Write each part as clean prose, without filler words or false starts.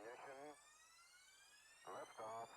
Ignition, liftoff.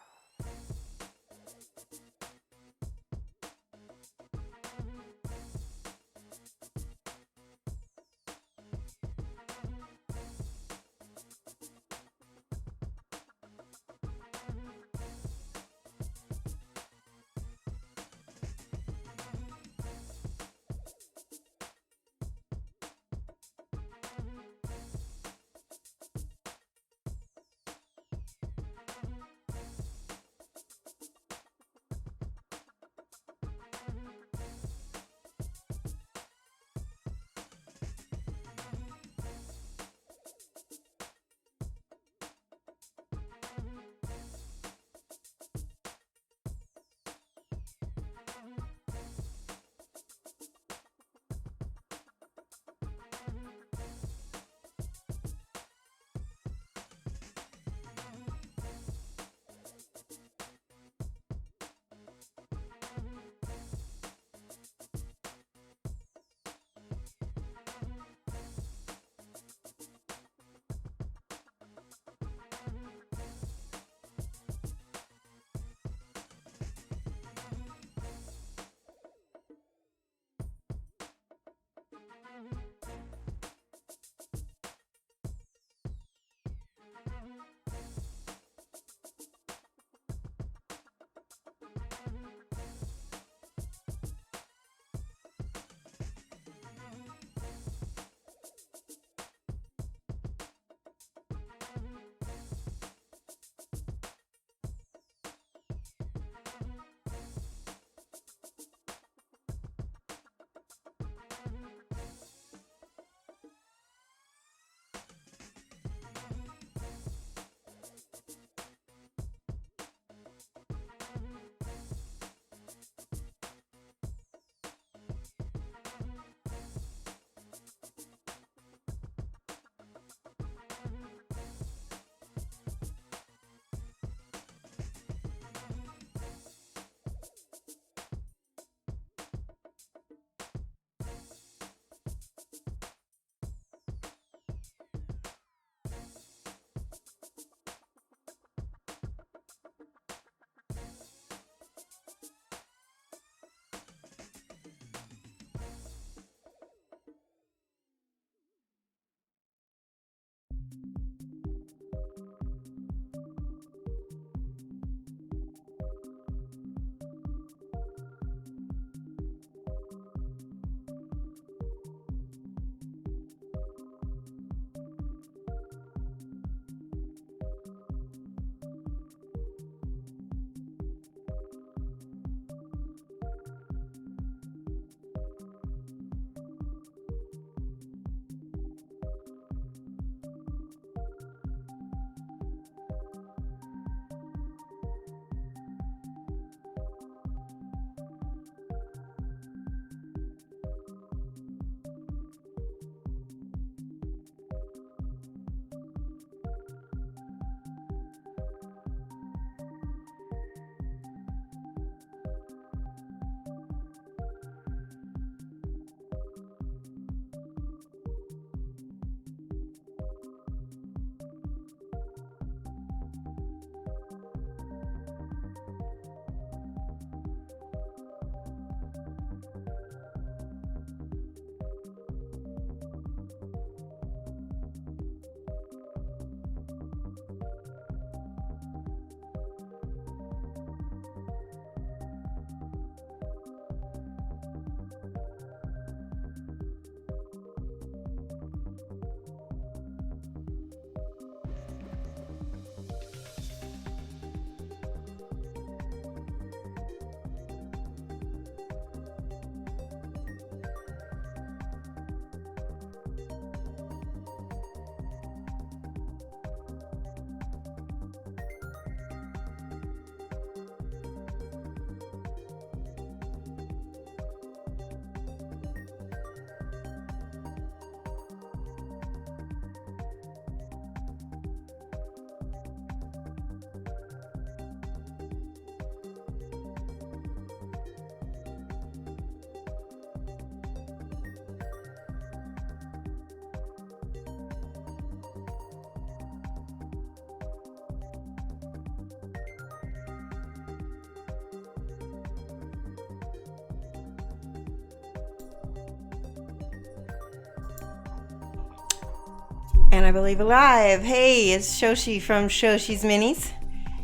And I believe alive. Hey, it's Shoshi from Shoshi's Minis.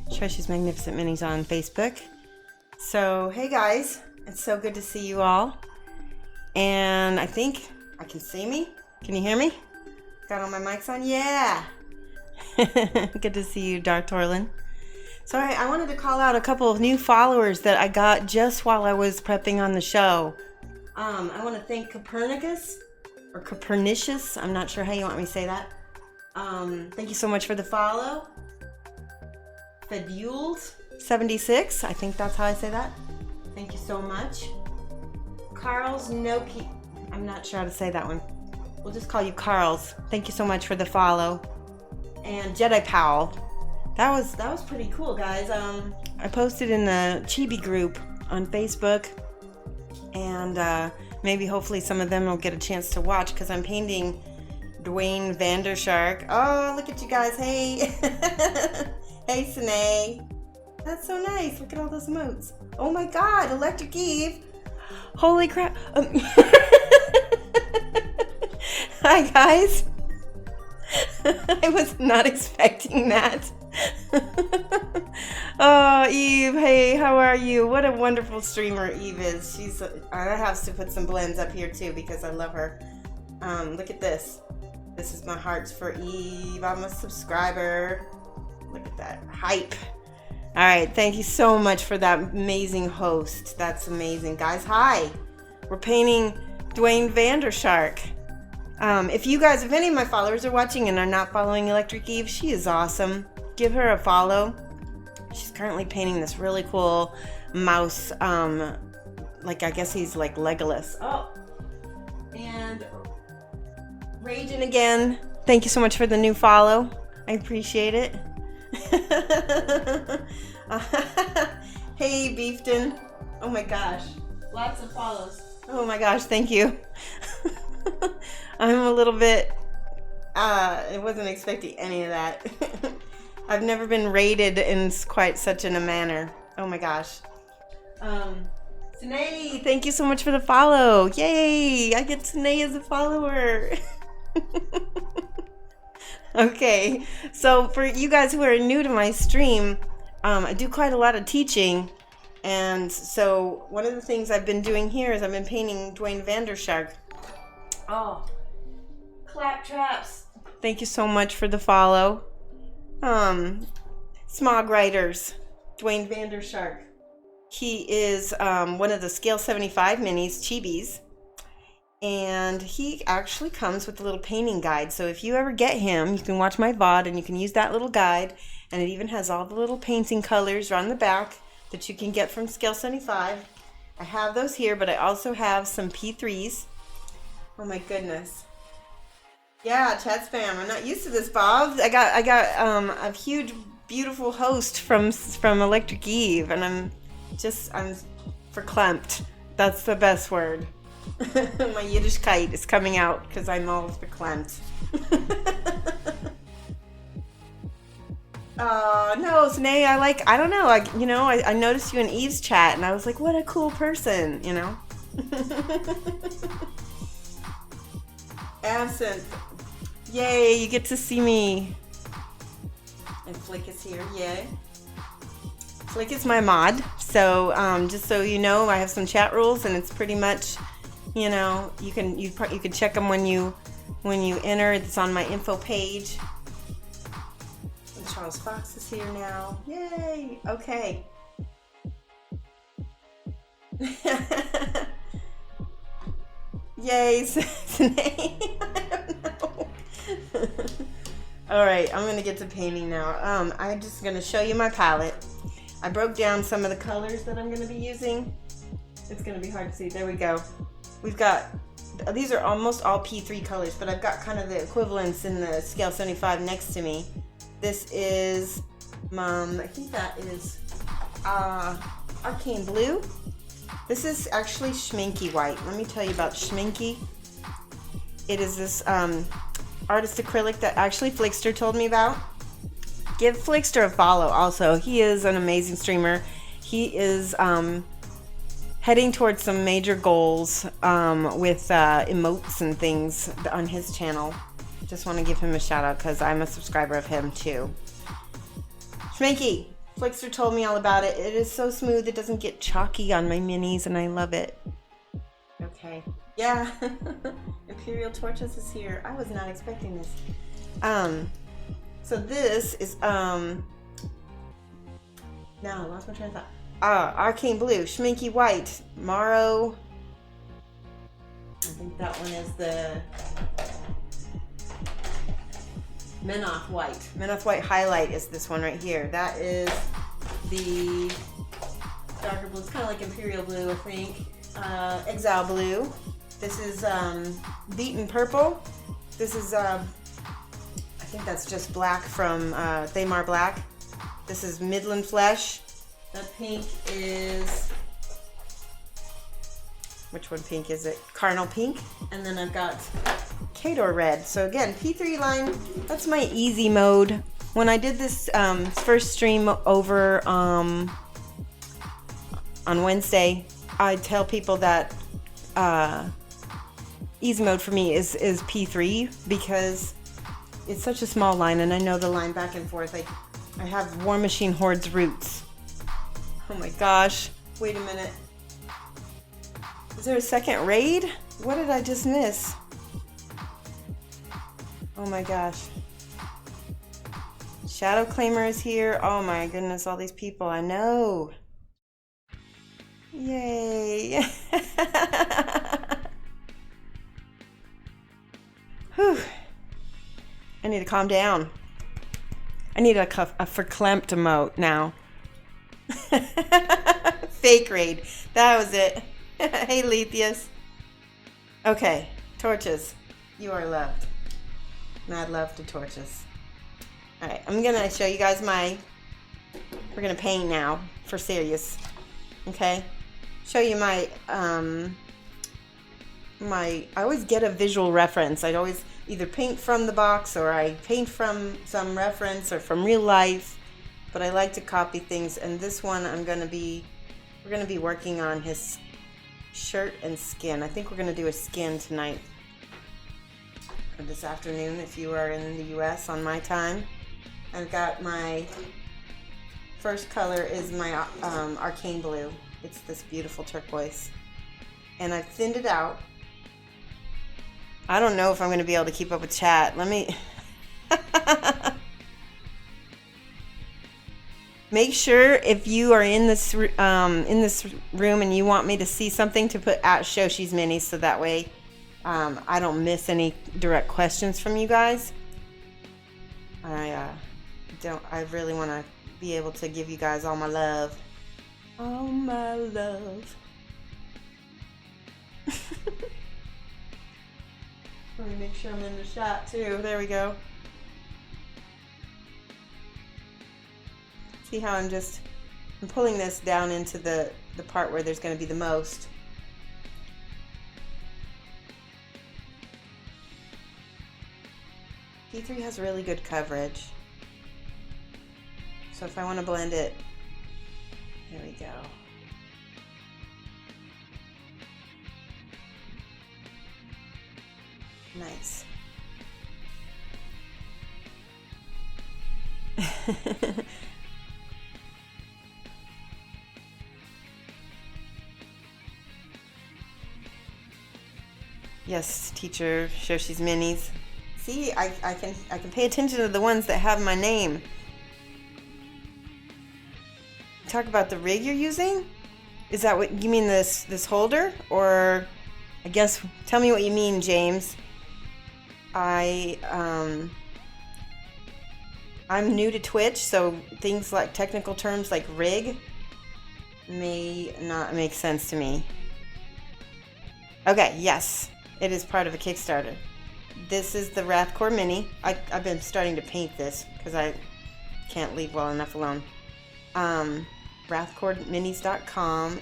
Shoshi's Magnificent Minis on Facebook. So, hey guys, it's so good to see you all. And I think I can see me. Can you hear me? Got all my mics on? Yeah. Good to see you, Dark Torlin. So I wanted to call out a couple of new followers that I got just while I was prepping on the show. I want to thank Copernicus. Or Copernicious, I'm not sure how you want me to say that. Thank you so much for the follow. Feduled76, I think that's how I say that. Thank you so much. Carl's Noki, I'm not sure how to say that one. We'll just call you Carl's. Thank you so much for the follow. And Jedi Powell. That was pretty cool, guys. I posted in the Chibi group on Facebook, and maybe hopefully some of them will get a chance to watch because I'm painting Dwayne Vandershark. Oh, look at you guys. Hey. Hey, Sine. That's so nice. Look at all those emotes. Oh my God, Electric Eve. Holy crap. Hi, guys. I was not expecting that. Oh, Eve, hey, how are you? What a wonderful streamer Eve is. I have to put some blends up here too because I love her. Look at this. This is my hearts for Eve. I'm a subscriber. Look at that hype. All right, thank you so much for that amazing host. That's amazing, guys. Hi, we're painting Dwayne Vandershark. If any of my followers are watching and are not following Electric Eve, she is awesome. Give her a follow. She's currently painting this really cool mouse, like I guess he's like Legolas. Oh, and Raging again. Thank you so much for the new follow. I appreciate it. Hey, Beefton. Oh my gosh, lots of follows. Oh my gosh, thank you. I'm a little bit. I wasn't expecting any of that. I've never been rated in quite such a manner. Oh my gosh. Sine, thank you so much for the follow. Yay! I get Sine as a follower. Okay, so for you guys who are new to my stream, I do quite a lot of teaching. And so one of the things I've been doing here is I've been painting Dwayne Vandershark. Oh, claptraps. Thank you so much for the follow. Smog Riders, Dwayne Vandershark. He is one of the Scale75 minis, Chibis. And he actually comes with a little painting guide. So if you ever get him, you can watch my VOD and you can use that little guide. And it even has all the little painting colors around the back that you can get from Scale75. I have those here, but I also have some P3s. Oh my goodness. Yeah, chat spam. I'm not used to this, Bob. I got a huge, beautiful host from Electric Eve, and I'm verklempt. That's the best word. My Yiddishkeit is coming out because I'm all verklempt. No, Sine, I don't know. I noticed you in Eve's chat, and I was like, what a cool person, you know? Absinthe. Yay, you get to see me. And Flick is here, yay. Flick is my mod, so just so you know, I have some chat rules, and it's pretty much, you know, you can check them when you enter. It's on my info page. And Charles Fox is here now. Yay! Okay. Yay, Snake. I don't know. All right, I'm gonna get to painting now. I'm just gonna show you my palette. I broke down some of the colors that I'm gonna be using. It's gonna be hard to see. There we go. We've got, these are almost all P3 colors, but I've got kind of the equivalents in the Scale75 next to me. This is, I think that is Arcane Blue. This is actually Schminky White. Let me tell you about Schminky. It is this artist acrylic that actually Flickster told me about. Give Flickster a follow also. He is an amazing streamer. He is heading towards some major goals with emotes and things on his channel. Just want to give him a shout out because I'm a subscriber of him too. Schmanky, Flickster told me all about it. It is so smooth. It doesn't get chalky on my minis, and I love it. Okay. Yeah. Imperial Torches is here. I was not expecting this. So this is now I lost my train of thought. Arcane Blue, Schminky White, Morrow. I think that one is the Menoth White. Menoth White Highlight is this one right here. That is the darker blue. It's kind of like Imperial Blue, I think. Exile Blue. This is Beaten Purple. This is I think that's just black from Thamar Black. This is Midland Flesh. The pink is, which one pink is it? Carnal Pink. And then I've got Kador Red. So again, P3 line, that's my easy mode. When I did this first stream over on Wednesday, I tell people that easy mode for me is P3 because it's such a small line, and I know the line back and forth. I have War Machine Horde's roots. Oh my gosh. Wait a minute. Is there a second raid? What did I just miss? Oh my gosh. Shadow Claimer is here. Oh my goodness, all these people. I know. Yay. Whew. I need to calm down. I need a verklempt emote now. Fake raid. That was it. Hey, Lethius. Okay, torches. You are loved. Mad love to torches. Alright, I'm going to show you guys we're going to paint now, for serious. Okay? Show you I always get a visual reference. I'd always either paint from the box or I paint from some reference or from real life. But I like to copy things, and this one we're going to be working on his shirt and skin. I think we're going to do a skin tonight or this afternoon if you are in the US on my time. I've got my first color is my Arcane Blue. It's this beautiful turquoise, and I've thinned it out. I don't know if I'm going to be able to keep up with chat. Let me make sure if you are in this room and you want me to see something to put at Shoshi's Minis, so that way I don't miss any direct questions from you guys. I really want to be able to give you guys all my love. All my love. Let me make sure I'm in the shot too. There we go. See how I'm pulling this down into the part where there's going to be the most. P3 has really good coverage. So if I want to blend it, there we go. Nice. Yes, teacher, Shoshi's Minis. See, I can pay attention to the ones that have my name. Talk about the rig you're using? Is that what you mean, this holder? Or I guess tell me what you mean, James. I'm new to Twitch, so things like technical terms like rig may not make sense to me. Okay, yes, it is part of a Kickstarter. This is the Wrathcore Mini. I've been starting to paint this because I can't leave well enough alone. Wrathcoreminis.com.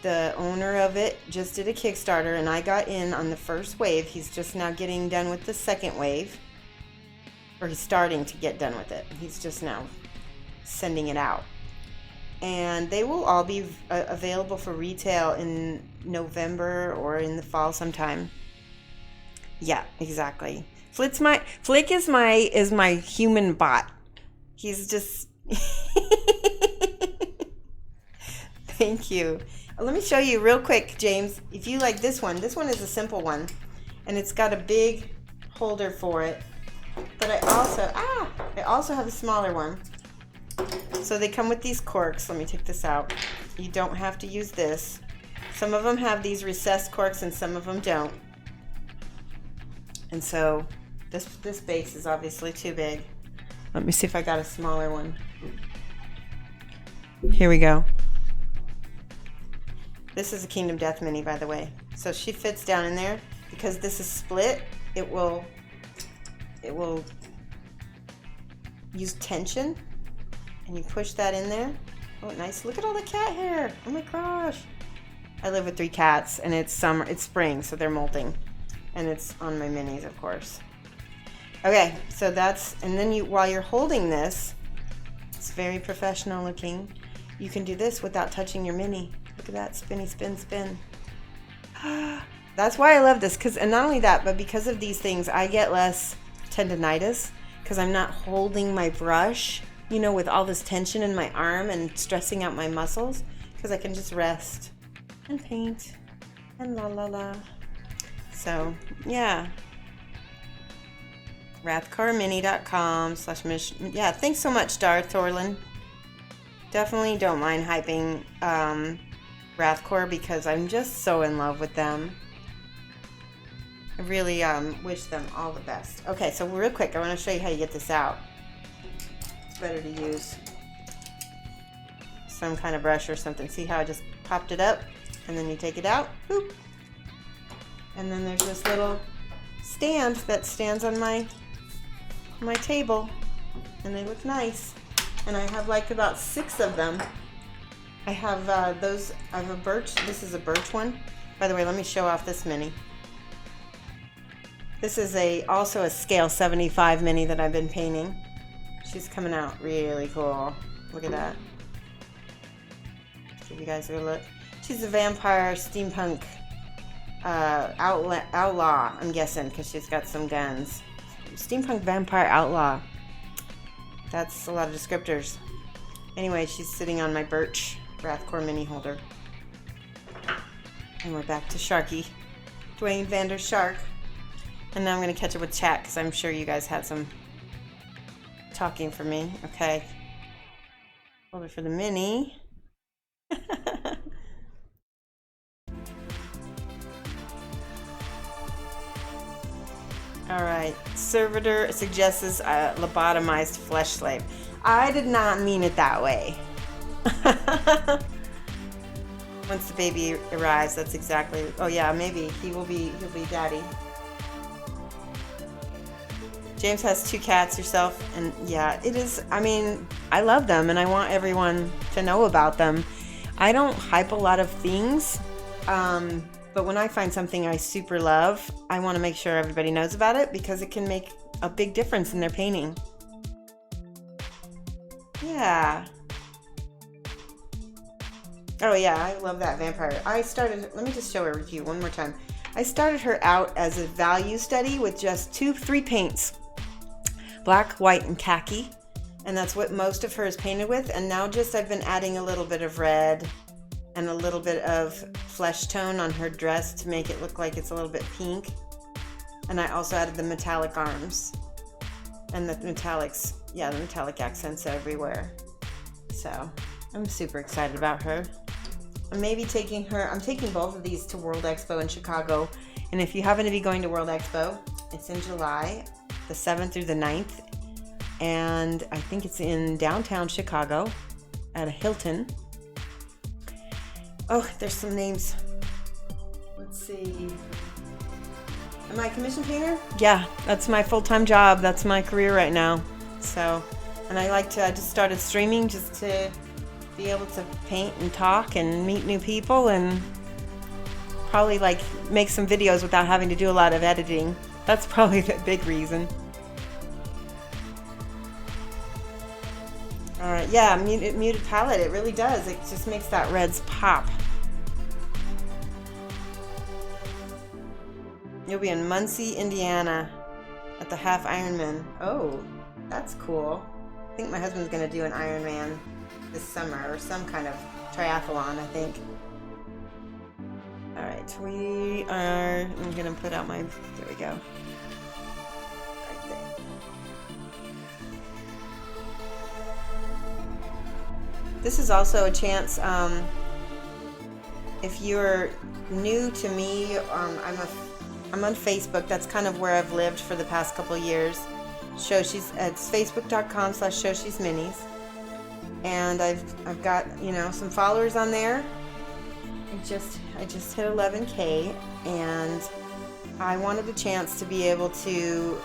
The owner of it just did a Kickstarter, and I got in on the first wave. He's just now getting done with the second wave. Or he's starting to get done with it. He's just now sending it out. And they will all be available for retail in November or in the fall sometime. Yeah, exactly. Flick is my human bot. He's just Thank you. Let me show you real quick, James. If you like this one is a simple one, and it's got a big holder for it. But I also have a smaller one. So they come with these corks. Let me take this out. You don't have to use this. Some of them have these recessed corks and some of them don't. And so this base is obviously too big. Let me see if I got a smaller one. Here we go. This is a Kingdom Death Mini, by the way. So she fits down in there. Because this is split, it will use tension. And you push that in there. Oh, nice. Look at all the cat hair. Oh my gosh. I live with 3 cats, and it's spring, so they're molting. And it's on my minis, of course. Okay, so that's, and then while you're holding this, it's very professional looking. You can do this without touching your mini. Look at that, spinny, spin, spin. That's why I love this, and not only that, but because of these things, I get less tendonitis, because I'm not holding my brush, you know, with all this tension in my arm and stressing out my muscles, because I can just rest and paint and la la la. So, yeah. Rathcarmini.com/mission. Yeah, thanks so much, Darth Thorlin. Definitely don't mind hyping Rathcore, because I'm just so in love with them. I really wish them all the best. Okay, so real quick, I want to show you how you get this out. It's better to use some kind of brush or something. See how I just popped it up? And then you take it out. Boop. And then there's this little stand that stands on my table. And they look nice. And I have like about 6 of them. I have I have a birch. This is a birch one. By the way, let me show off this mini. This is also a Scale75 mini that I've been painting. She's coming out really cool. Look at that. Give you guys a good look. She's a vampire steampunk outlaw, I'm guessing, because she's got some guns. Steampunk vampire outlaw. That's a lot of descriptors. Anyway, she's sitting on my birch Rathcore mini holder. And we're back to Sharky. Dwayne Vander Shark. And now I'm going to catch up with chat, because I'm sure you guys had some talking for me. Okay. Holder for the mini. Alright. Servitor suggests a lobotomized flesh slave. I did not mean it that way. Once the baby arrives, that's exactly... Oh yeah, maybe. He'll be daddy. James has 2 cats yourself, and yeah, it is, I mean, I love them, and I want everyone to know about them. I don't hype a lot of things, but when I find something I super love, I want to make sure everybody knows about it, because it can make a big difference in their painting. Yeah. Oh yeah, I love that vampire. Let me just show her to you one more time. I started her out as a value study with just 3 paints. Black, white, and khaki. And that's what most of her is painted with. And now I've been adding a little bit of red and a little bit of flesh tone on her dress to make it look like it's a little bit pink. And I also added the metallic arms. And the metallics, yeah, the metallic accents everywhere. So I'm super excited about her. I'm taking both of these to World Expo in Chicago. And if you happen to be going to World Expo, it's in July, the 7th through the 9th. And I think it's in downtown Chicago at a Hilton. Oh, there's some names. Let's see. Am I a commission painter? Yeah, that's my full-time job. That's my career right now. So, and I just started streaming just to be able to paint and talk and meet new people, and probably make some videos without having to do a lot of editing. That's probably the big reason. Alright, yeah, muted palette, it really does. It just makes that reds pop. You'll be in Muncie, Indiana. at the half Ironman. Oh, that's cool. I think my husband's gonna do an Ironman this summer, or some kind of triathlon, I think. All right, I'm gonna put out my, there we go. Right there. This is also a chance, if you're new to me, I'm on Facebook. That's kind of where I've lived for the past couple of years. It's facebook.com/Shoshi'sMinis. And I've got, some followers on there. I just hit 11K, and I wanted a chance to be able to,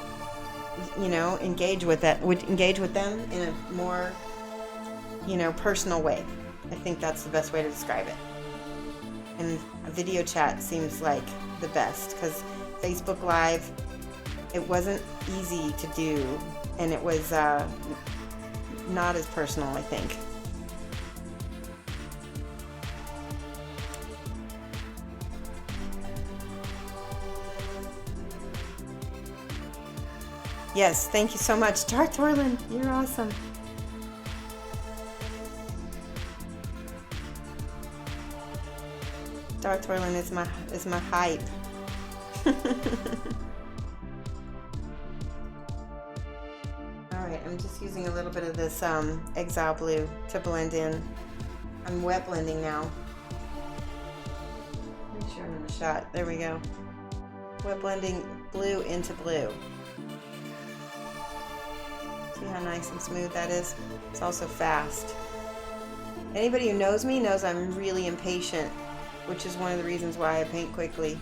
engage with them in a more, personal way. I think that's the best way to describe it. And a video chat seems like the best, because Facebook Live, it wasn't easy to do, and it was not as personal, I think. Yes, thank you so much, Darth Orland. You're awesome. Darth Orland is my hype. Alright, I'm just using a little bit of this Exile Blue to blend in. I'm wet blending now. Make sure I'm in the shot. There we go. Wet blending blue into blue. See how nice and smooth that is? It's also fast. Anybody who knows me knows I'm really impatient, which is one of the reasons why I paint quickly.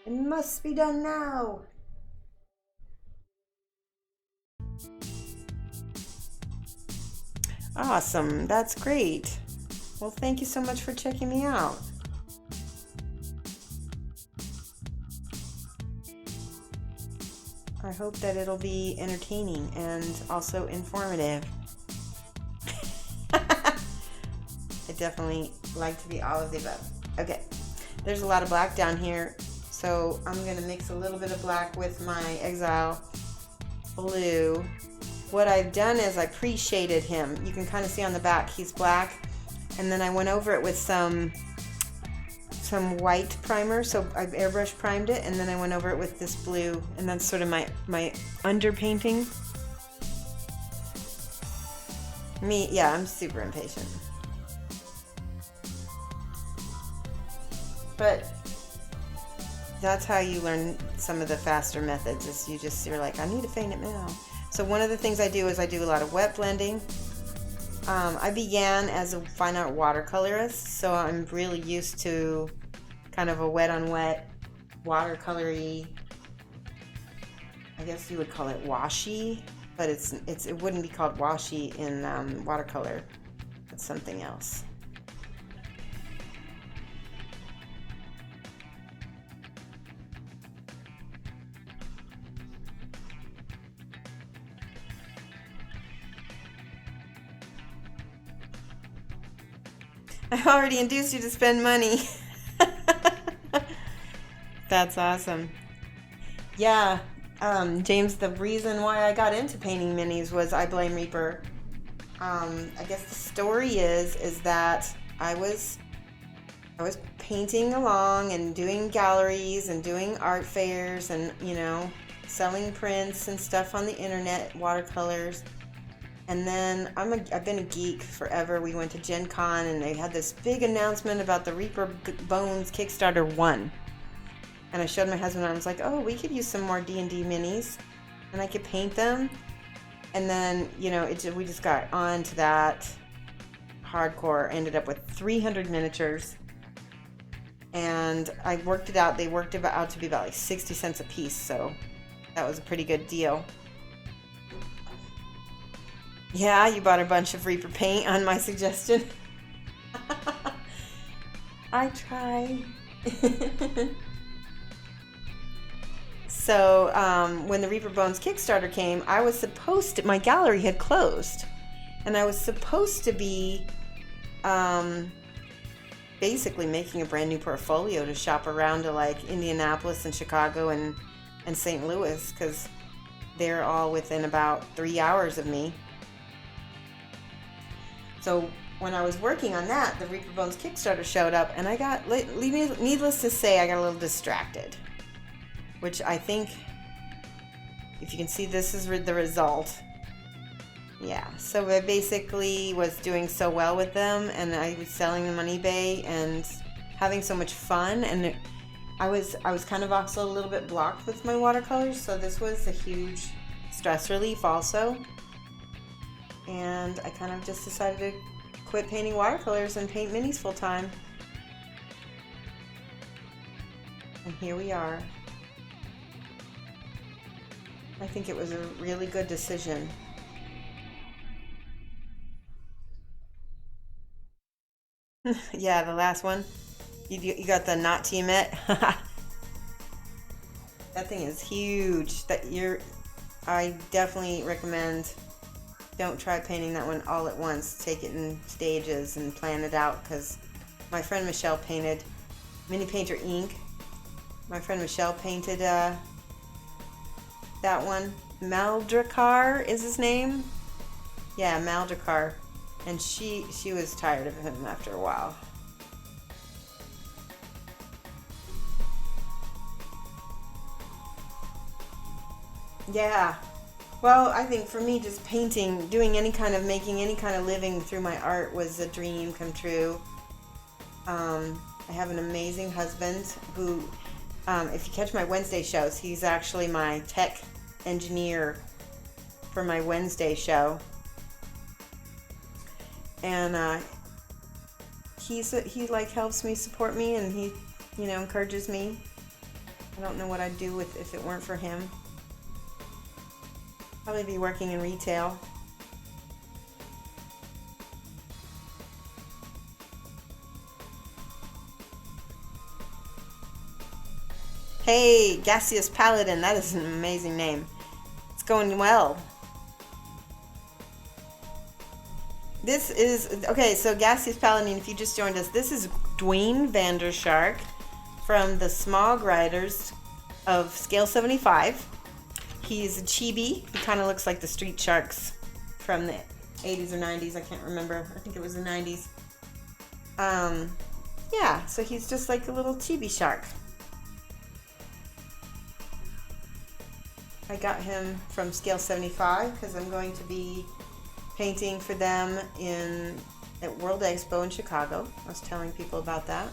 It must be done now. Awesome, that's great. Well, thank you so much for checking me out. I hope that it'll be entertaining and also informative. I definitely like to be all of the above. Okay, there's a lot of black down here, so I'm going to mix a little bit of black with my Exile Blue. What I've done is I pre-shaded him. You can kind of see on the back he's black, and then I went over it with some white primer, so I've airbrush primed it, and then I went over it with this blue, and that's sort of my underpainting. I'm super impatient. But that's how you learn some of the faster methods, is you're like, I need to paint it now. So one of the things I do is I do a lot of wet blending. I began as a fine art watercolorist, so I'm really used to kind of a wet on wet, watercolory, I guess you would call it washi, but it wouldn't be called washi in watercolor. It's something else. I already induced you to spend money. That's awesome. Yeah, James, the reason why I got into painting minis was I blame Reaper. I guess the story is that I was painting along and doing galleries and doing art fairs and, selling prints and stuff on the internet, watercolors. And then I've been a geek forever. We went to Gen Con and they had this big announcement about the Reaper Bones Kickstarter 1. And I showed my husband and I was like, oh, we could use some more D&D minis and I could paint them. And then, we just got on to that hardcore. Ended up with 300 miniatures. And I worked it out. They worked it out to be about like 60 cents a piece. So that was a pretty good deal. Yeah, you bought a bunch of Reaper paint on my suggestion. I try. So when the Reaper Bones Kickstarter came, my gallery had closed. And I was supposed to be basically making a brand new portfolio to shop around to like Indianapolis and Chicago and St. Louis, because they're all within about 3 hours of me. So when I was working on that, the Reaper Bones Kickstarter showed up, and I got, needless to say, I got a little distracted, which I think, if you can see, this is the result. Yeah, so I basically was doing so well with them, and I was selling them on eBay and having so much fun, and I was kind of also a little bit blocked with my watercolors, so this was a huge stress relief also. And I kind of just decided to quit painting watercolors and paint minis full time. And here we are. I think it was a really good decision. Yeah, the last one. You got the not to emit. That thing is huge. I definitely recommend, don't try painting that one all at once. Take it in stages and plan it out, because my friend Michelle painted Mini Painter Ink. My friend Michelle painted that one. Maldrakar is his name. Yeah, Maldrakar. And she was tired of him after a while. Yeah. Well, I think for me, just painting, making any kind of living through my art was a dream come true. I have an amazing husband who, if you catch my Wednesday shows, he's actually my tech engineer for my Wednesday show. And he like helps me, support me, and he, encourages me. I don't know what I'd do if it weren't for him. Probably be working in retail. Hey, Gaseous Paladin, that is an amazing name. It's going well. This is, okay, so Gaseous Paladin, if you just joined us, this is Dwayne Vandershark from the Smog Riders of Scale75. He's a chibi. He kind of looks like the Street Sharks from the 80s or 90s. I can't remember. I think it was the 90s. Yeah, so he's just like a little chibi shark. I got him from Scale75 because I'm going to be painting for them at World Expo in Chicago. I was telling people about that.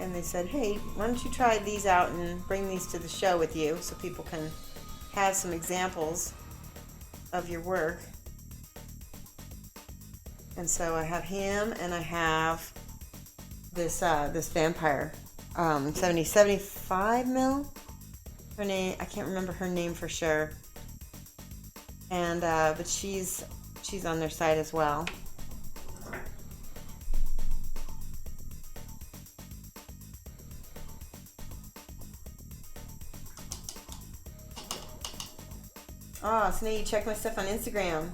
And they said, hey, why don't you try these out and bring these to the show with you so people can have some examples of your work. And so I have him, and I have this vampire, 75 mil. Her name, I can't remember her name for sure. And but she's on their site as well. Oh, so now you check my stuff on Instagram.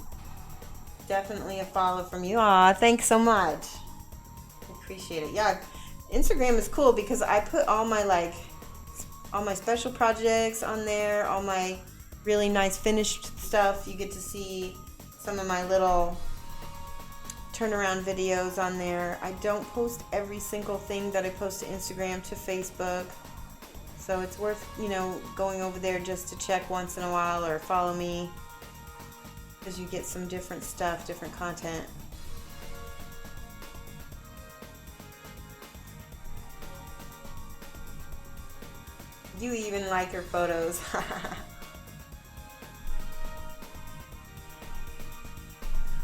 Definitely a follow from you. Aw, thanks so much. I appreciate it. Yeah, Instagram is cool because I put all my special projects on there, all my really nice finished stuff. You get to see some of my little turnaround videos on there. I don't post every single thing that I post to Instagram to Facebook. So it's worth, going over there just to check once in a while or follow me, because you get some different stuff, different content. You even like her photos.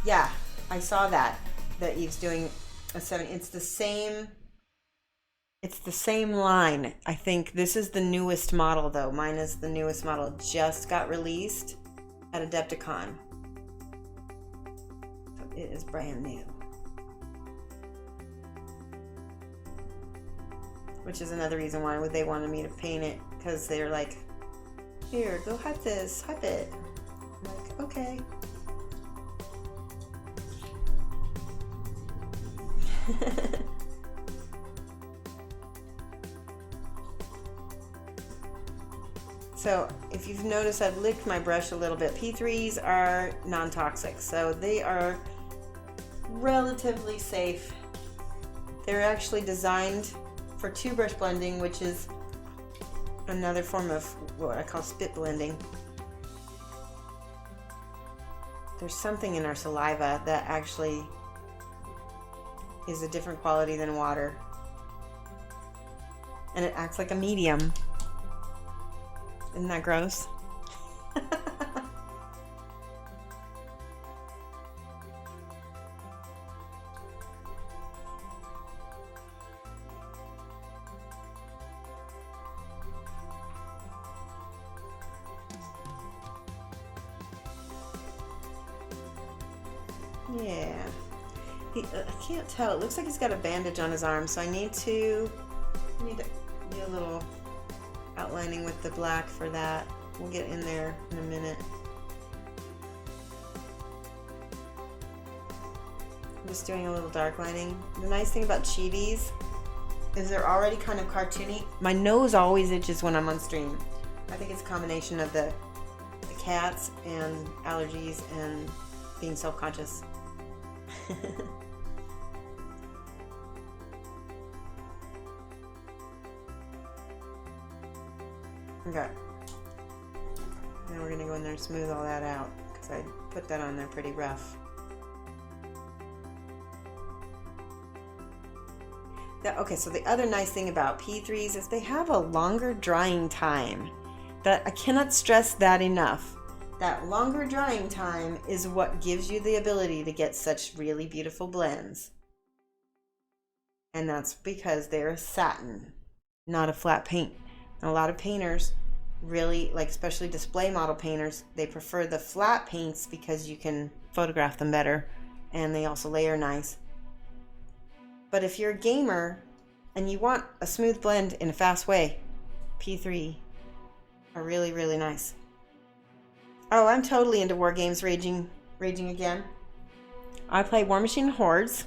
Yeah, I saw that Eve's doing a 7. It's the same line. I think this is the newest model though. Mine is the newest model. It just got released at Adepticon. So it is brand new. Which is another reason why they wanted me to paint it, because they're like, here, go hype it. I'm like, okay. So if you've noticed, I've licked my brush a little bit. P3s are non-toxic, so they are relatively safe. They're actually designed for two brush blending, which is another form of what I call spit blending. There's something in our saliva that actually is a different quality than water, and it acts like a medium. Isn't that gross? Yeah. I can't tell. It looks like he's got a bandage on his arm, so I need to do a little outlining with the black for that. We'll get in there in a minute. I'm just doing a little dark lining. The nice thing about Chibis is they're already kind of cartoony. My nose always itches when I'm on stream. I think it's a combination of the cats and allergies and being self-conscious. Okay. Now we're gonna go in there and smooth all that out because I put that on there pretty rough. Okay, so the other nice thing about P3s is they have a longer drying time. That I cannot stress that enough. That longer drying time is what gives you the ability to get such really beautiful blends. And that's because they're satin, not a flat paint. And a lot of painters really, like especially display model painters, they prefer the flat paints because you can photograph them better and they also layer nice. But if you're a gamer and you want a smooth blend in a fast way, P3 are really, really nice. Oh, I'm totally into war games, raging again. I play War Machine Hordes,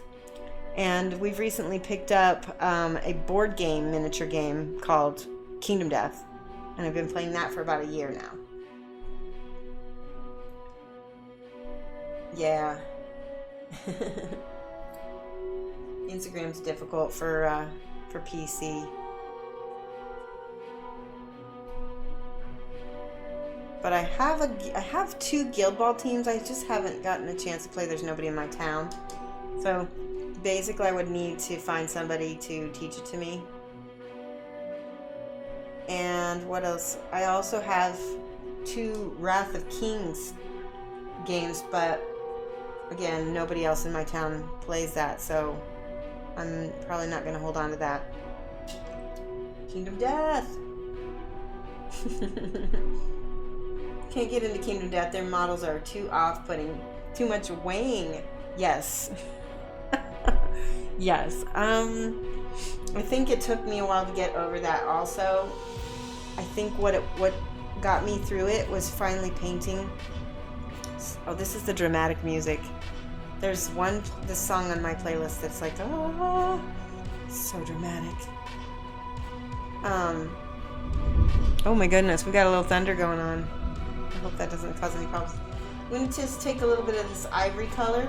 and we've recently picked up a board game, miniature game called Kingdom Death, and I've been playing that for about a year now. Yeah. Instagram's difficult for PC. But I have two Guild Ball teams. I just haven't gotten a chance to play. There's nobody in my town. So basically I would need to find somebody to teach it to me. And what else? I also have two Wrath of Kings games, but again, nobody else in my town plays that, so I'm probably not going to hold on to that. Kingdom Death! Can't get into Kingdom Death. Their models are too off-putting. Too much weighing. Yes. Yes. I think it took me a while to get over that also. I think what got me through it was finally painting. Oh, this is the dramatic music. There's this song on my playlist that's like, oh, so dramatic. Oh my goodness, we got a little thunder going on. I hope that doesn't cause any problems. I'm going to just take a little bit of this ivory color.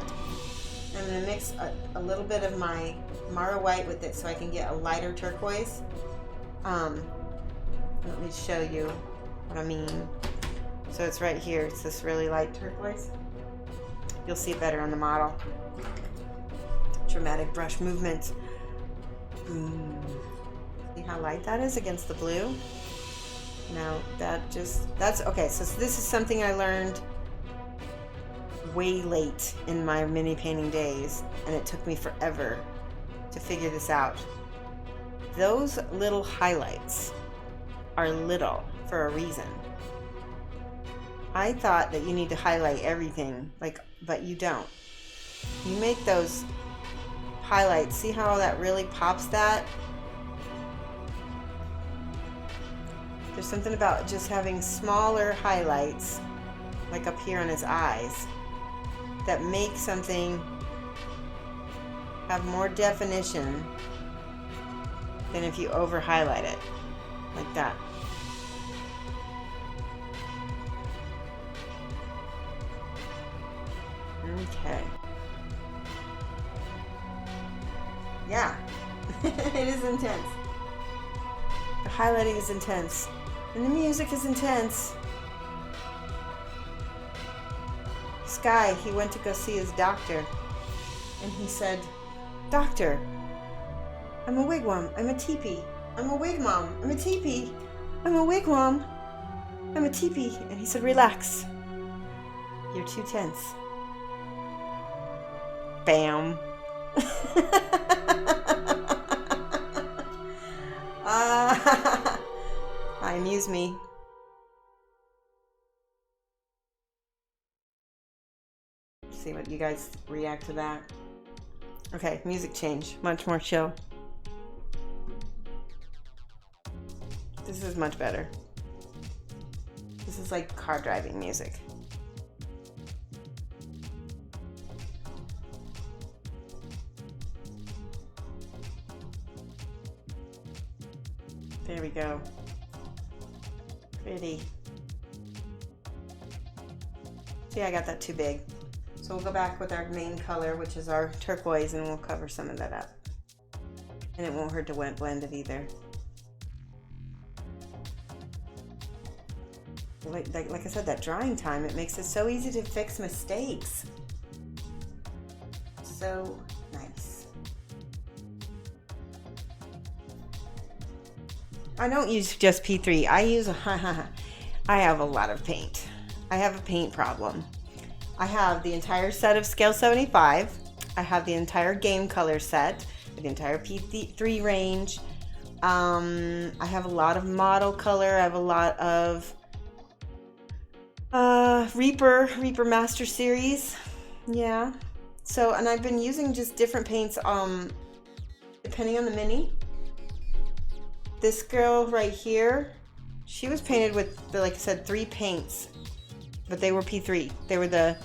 I'm going to mix a little bit of my Mara white with it so I can get a lighter turquoise. Let me show you what I mean. So it's right here. It's this really light turquoise. You'll see it better on the model. Dramatic brush movements. See how light that is against the blue? Now that's okay. So this is something I learned way late in my mini painting days, and it took me forever to figure this out. Those little highlights are little for a reason. I thought that you need to highlight everything, but you don't. You make those highlights. See how that really pops that? There's something about just having smaller highlights, like up here on his eyes, that make something have more definition than if you over highlight it like that. Okay. Yeah, it is intense. The highlighting is intense. And the music is intense. Sky, he went to go see his doctor. And he said, "Doctor, I'm a wigwam. I'm a teepee. I'm a wigwam. I'm a teepee. I'm a wigwam. I'm a teepee." And he said, "Relax. You're too tense." Bam. Amuse me. See what you guys react to that. Okay, music change. Much more chill. This is much better. This is like car driving music. There we go. Pretty. See, I got that too big. So we'll go back with our main color, which is our turquoise, and we'll cover some of that up. And it won't hurt to blend it either. Like I said, that drying time, it makes it so easy to fix mistakes. So nice. I don't use just P3. I have a lot of paint. I have a paint problem. I have the entire set of Scale75. I have the entire game color set, the entire P3 range. I have a lot of model color. I have a lot of Reaper Master Series. Yeah. So, and I've been using just different paints depending on the mini. This girl right here, she was painted with, like I said, 3 paints, but they were P3. They were the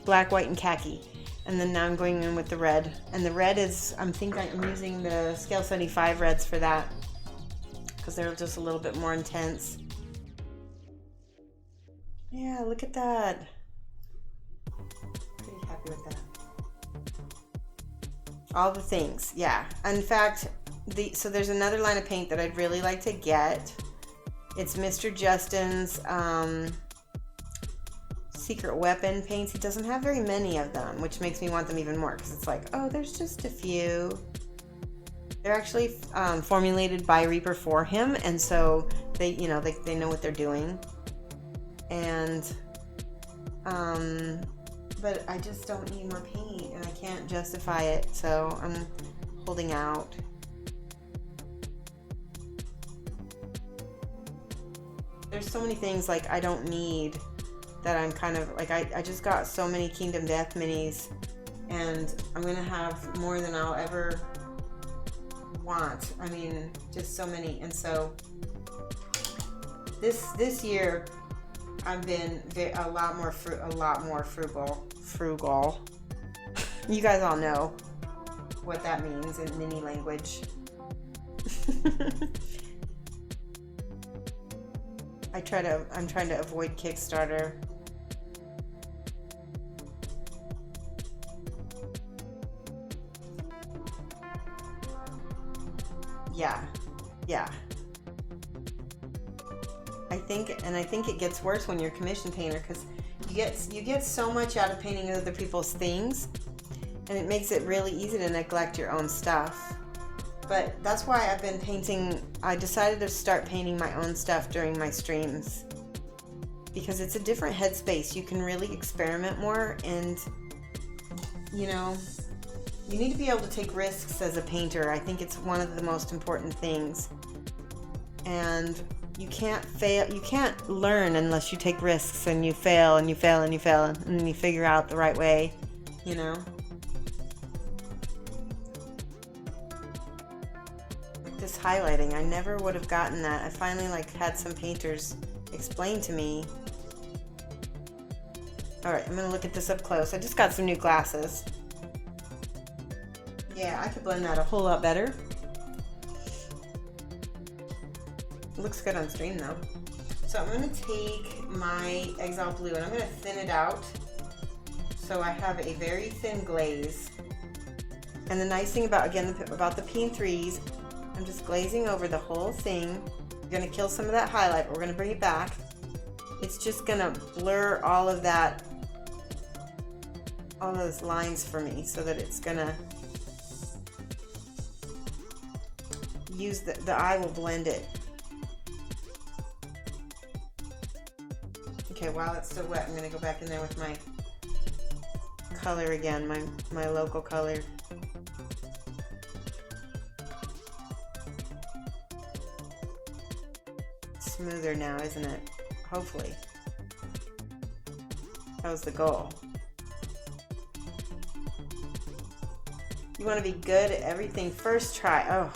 black, white, and khaki. And then now I'm going in with the red. And the red is, I'm using the Scale75 reds for that, because they're just a little bit more intense. Yeah, look at that. Pretty happy with that. All the things, yeah. In fact, so there's another line of paint that I'd really like to get. It's Mr. Justin's secret weapon paints. He doesn't have very many of them, which makes me want them even more, because it's like, oh, there's just a few. They're actually formulated by Reaper for him, and so they know what they're doing. And but I just don't need more paint, and I can't justify it, so I'm holding out. There's so many things like I don't need that I'm kind of like, I just got so many Kingdom Death minis, and I'm gonna have more than I'll ever want. I mean, just so many. And so this year I've been a lot more frugal. You guys all know what that means in mini language. I'm trying to avoid Kickstarter. Yeah. I think it gets worse when you're a commission painter, because you get so much out of painting other people's things, and it makes it really easy to neglect your own stuff. But that's why I've been painting. I decided to start painting my own stuff during my streams, because it's a different headspace. You can really experiment more, and you need to be able to take risks as a painter. I think it's one of the most important things. And you can't fail. You can't learn unless you take risks, and you fail and you fail and you fail, and then you figure out the right way, This highlighting, I never would have gotten that. I finally had some painters explain to me. All right, I'm gonna look at this up close. I just got some new glasses. Yeah, I could blend that a whole lot better. It looks good on stream though. So I'm gonna take my Exile Blue and I'm gonna thin it out. So I have a very thin glaze. And the nice thing about, again, about the P&3s, I'm just glazing over the whole thing. We're gonna kill some of that highlight, but we're gonna bring it back. It's just gonna blur all of that, all those lines for me, so that it's gonna use the eye will blend it. Okay, while it's still wet, I'm gonna go back in there with my color again, my local color. Smoother now, isn't it? Hopefully. That was the goal. You want to be good at everything first try. Oh,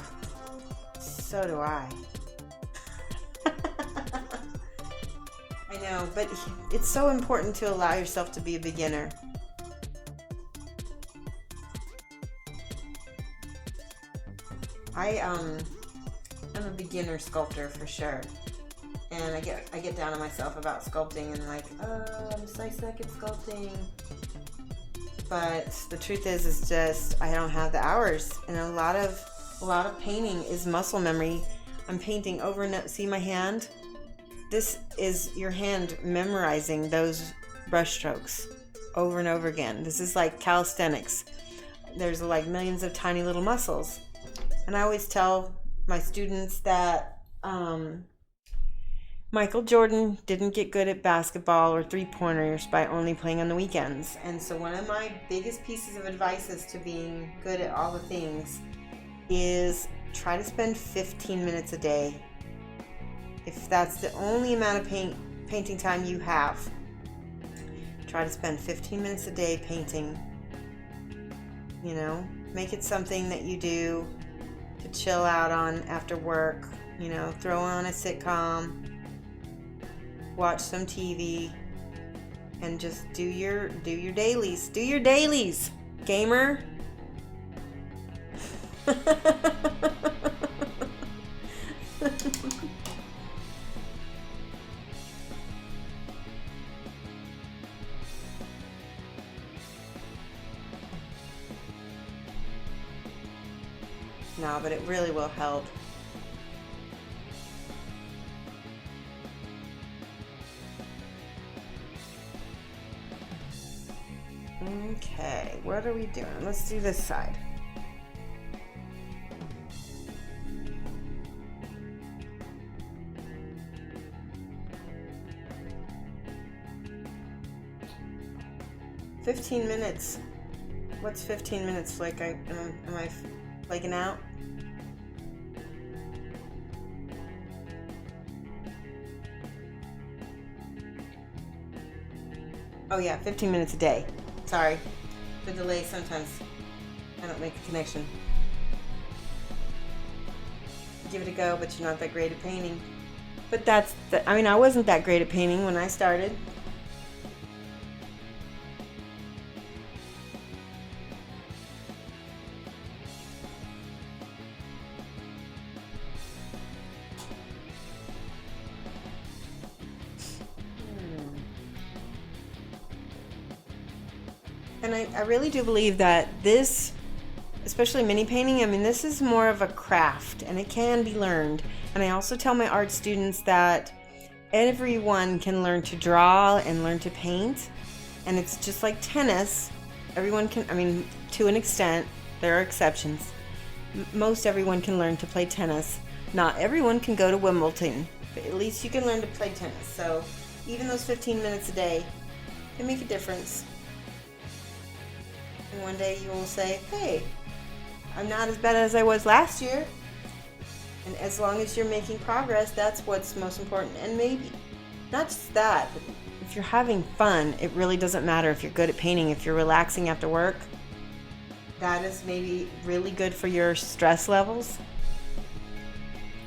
so do I. I know, but it's so important to allow yourself to be a beginner. I'm a beginner sculptor for sure. And I get down on myself about sculpting and like, oh, I'm so suck at sculpting. But the truth is just I don't have the hours, and a lot of painting is muscle memory. I'm painting over and see my hand. This is your hand memorizing those brush strokes over and over again. This is like calisthenics. There's like millions of tiny little muscles, and I always tell my students that Michael Jordan didn't get good at basketball or three-pointers by only playing on the weekends. And so one of my biggest pieces of advice as to being good at all the things is try to spend 15 minutes a day. If that's the only amount of painting time you have, try to spend 15 minutes a day painting. You know, make it something that you do to chill out on after work. You know, throw on a sitcom, watch some TV, and just do your dailies. Do your dailies, gamer. No, but it really will help. Okay, what are we doing? Let's do this side. "15 minutes. What's 15 minutes, Flick? Am I flaking out? Oh yeah, 15 minutes a day. Sorry. The delay, sometimes I don't make a connection. Give it a go, but you're not that great at painting. But I wasn't that great at painting when I started. And I really do believe that this, especially mini painting, this is more of a craft and it can be learned. And I also tell my art students that everyone can learn to draw and learn to paint. And it's just like tennis. Everyone can, to an extent, there are exceptions. Most everyone can learn to play tennis. Not everyone can go to Wimbledon, but at least you can learn to play tennis. So even those 15 minutes a day can make a difference. And one day you will say, hey, I'm not as bad as I was last year. And as long as you're making progress, that's what's most important. And maybe not just that, but if you're having fun, it really doesn't matter if you're good at painting. If you're relaxing after work, that is maybe really good for your stress levels.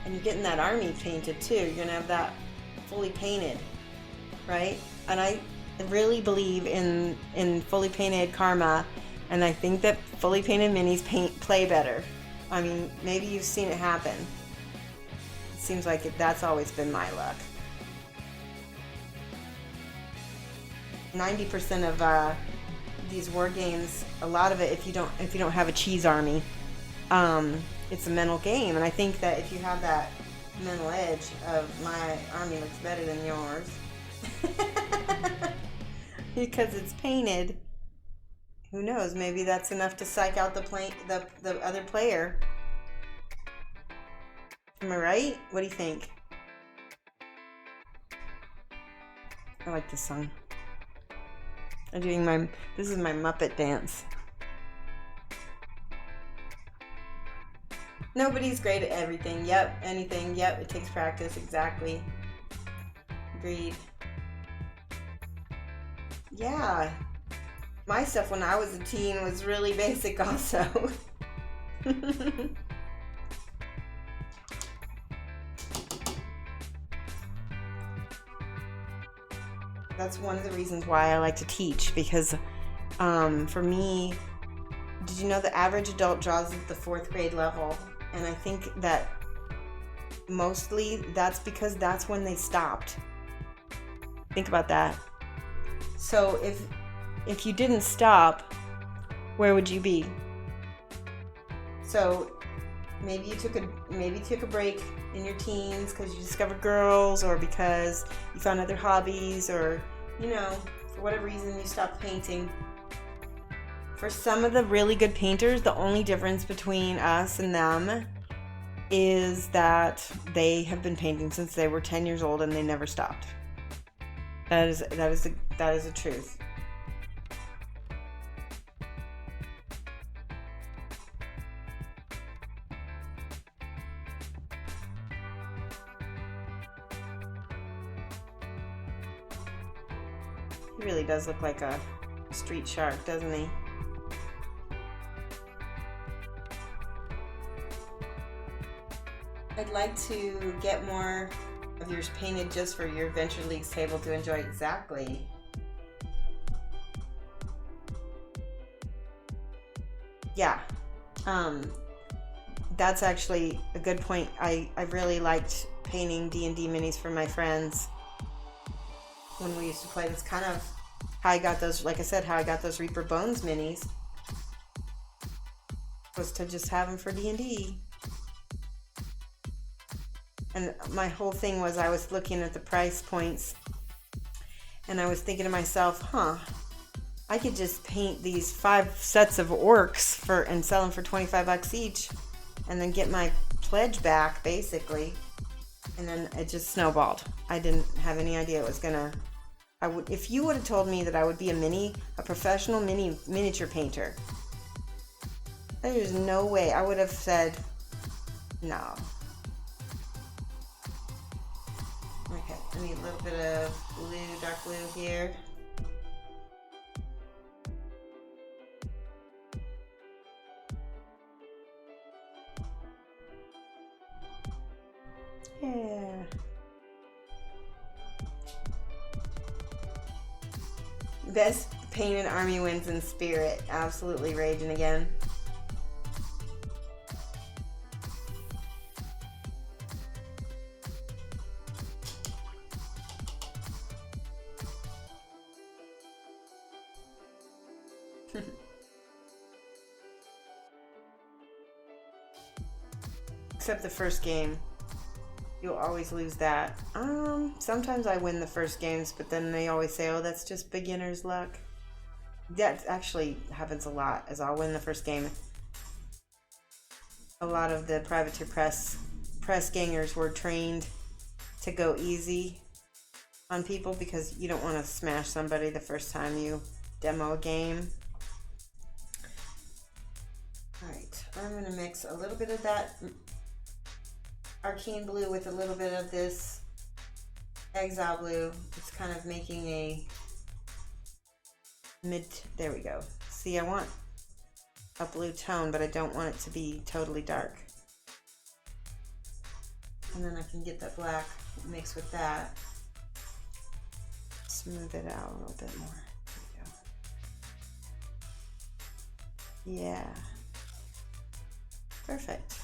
And you're getting that army painted too. You're gonna have that fully painted, right? And I really believe in fully painted karma. And I think that fully painted minis play better. Maybe you've seen it happen. It seems like that's always been my luck. 90% of these war games, a lot of it, if you don't have a cheese army, it's a mental game. And I think that if you have that mental edge of my army looks better than yours because it's painted, who knows, maybe that's enough to psych out the other player. Am I right? What do you think? I like this song. This is my Muppet dance. Nobody's great at everything. Yep, anything. Yep, it takes practice. Exactly. Agreed. Yeah. My stuff when I was a teen was really basic also. That's one of the reasons why I like to teach, because for me, did you know the average adult draws at the 4th grade level? And I think that mostly that's because that's when they stopped. Think about that. So if you didn't stop, where would you be? So maybe you took a break in your teens because you discovered girls, or because you found other hobbies, or for whatever reason you stopped painting. For some of the really good painters, the only difference between us and them is that they have been painting since they were 10 years old and they never stopped. That is the truth. He really does look like a street shark, doesn't he? I'd like to get more of yours painted just for your Adventure Leagues table to enjoy. Exactly. Yeah. That's actually a good point. I really liked painting D&D minis for my friends when we used to play. That's kind of how I got those, like I said, how I got those Reaper Bones minis, was to just have them for D&D. And my whole thing was, I was looking at the price points and I was thinking to myself, I could just paint these 5 sets of orcs and sell them for $25 each, and then get my pledge back, basically. And then it just snowballed. I didn't have any idea it was gonna. If you would have told me that I would be a professional miniature painter, there's no way. I would have said no. Okay, I need a little bit of blue, dark blue here. Yeah. Best painted army wins in spirit. Absolutely raging again. Except the first game. You'll always lose that. Sometimes I win the first games, but then they always say, oh, that's just beginner's luck. That actually happens a lot, as I'll win the first game. A lot of the privateer press gangers were trained to go easy on people, because you don't want to smash somebody the first time you demo a game. Alright, I'm going to mix a little bit of that Arcane Blue with a little bit of this Exile Blue. It's kind of making a there we go. See, I want a blue tone, but I don't want it to be totally dark. And then I can get that black mixed with that. Smooth it out a little bit more. There we go. Yeah. Perfect.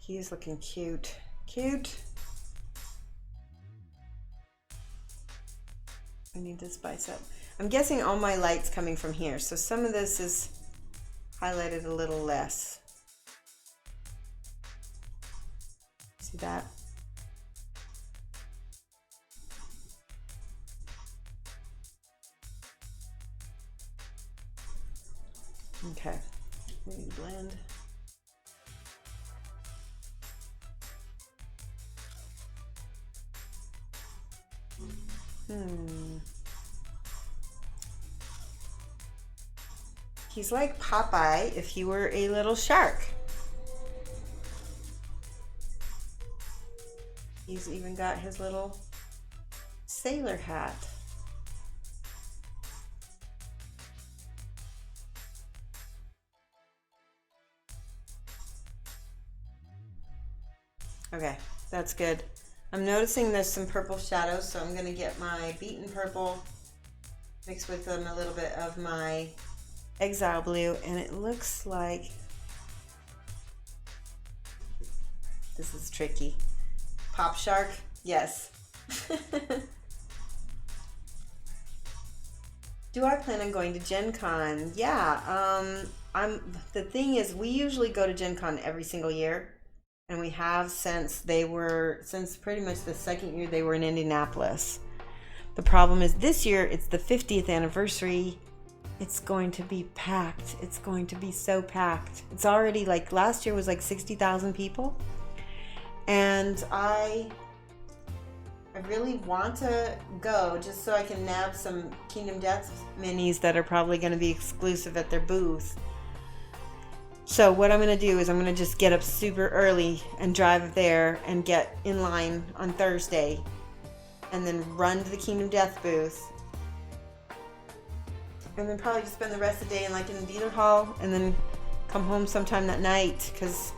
He's looking cute. Cute. I need to spice up. I'm guessing all my light's coming from here, so some of this is highlighted a little less. See that? Okay, we need to blend. He's like Popeye if he were a little shark. He's even got his little sailor hat. Okay, that's good. I'm noticing there's some purple shadows, so I'm gonna get my beaten purple, mixed with a little bit of my exile blue, and it looks like this is tricky. Pop shark, yes. Do I plan on going to Gen Con? Yeah, the thing is, we usually go to Gen Con every single year, and we have since pretty much the second year they were in Indianapolis. The problem is this year it's the 50th anniversary. It's going to be packed. It's going to be so packed. It's already like last year was like 60,000 people. And I really want to go just so I can nab some Kingdom Death minis that are probably going to be exclusive at their booth. So what I'm going to do is I'm going to just get up super early and drive there and get in line on Thursday and then run to the Kingdom Death booth and then probably just spend the rest of the day in the dealer hall and then come home sometime that night, because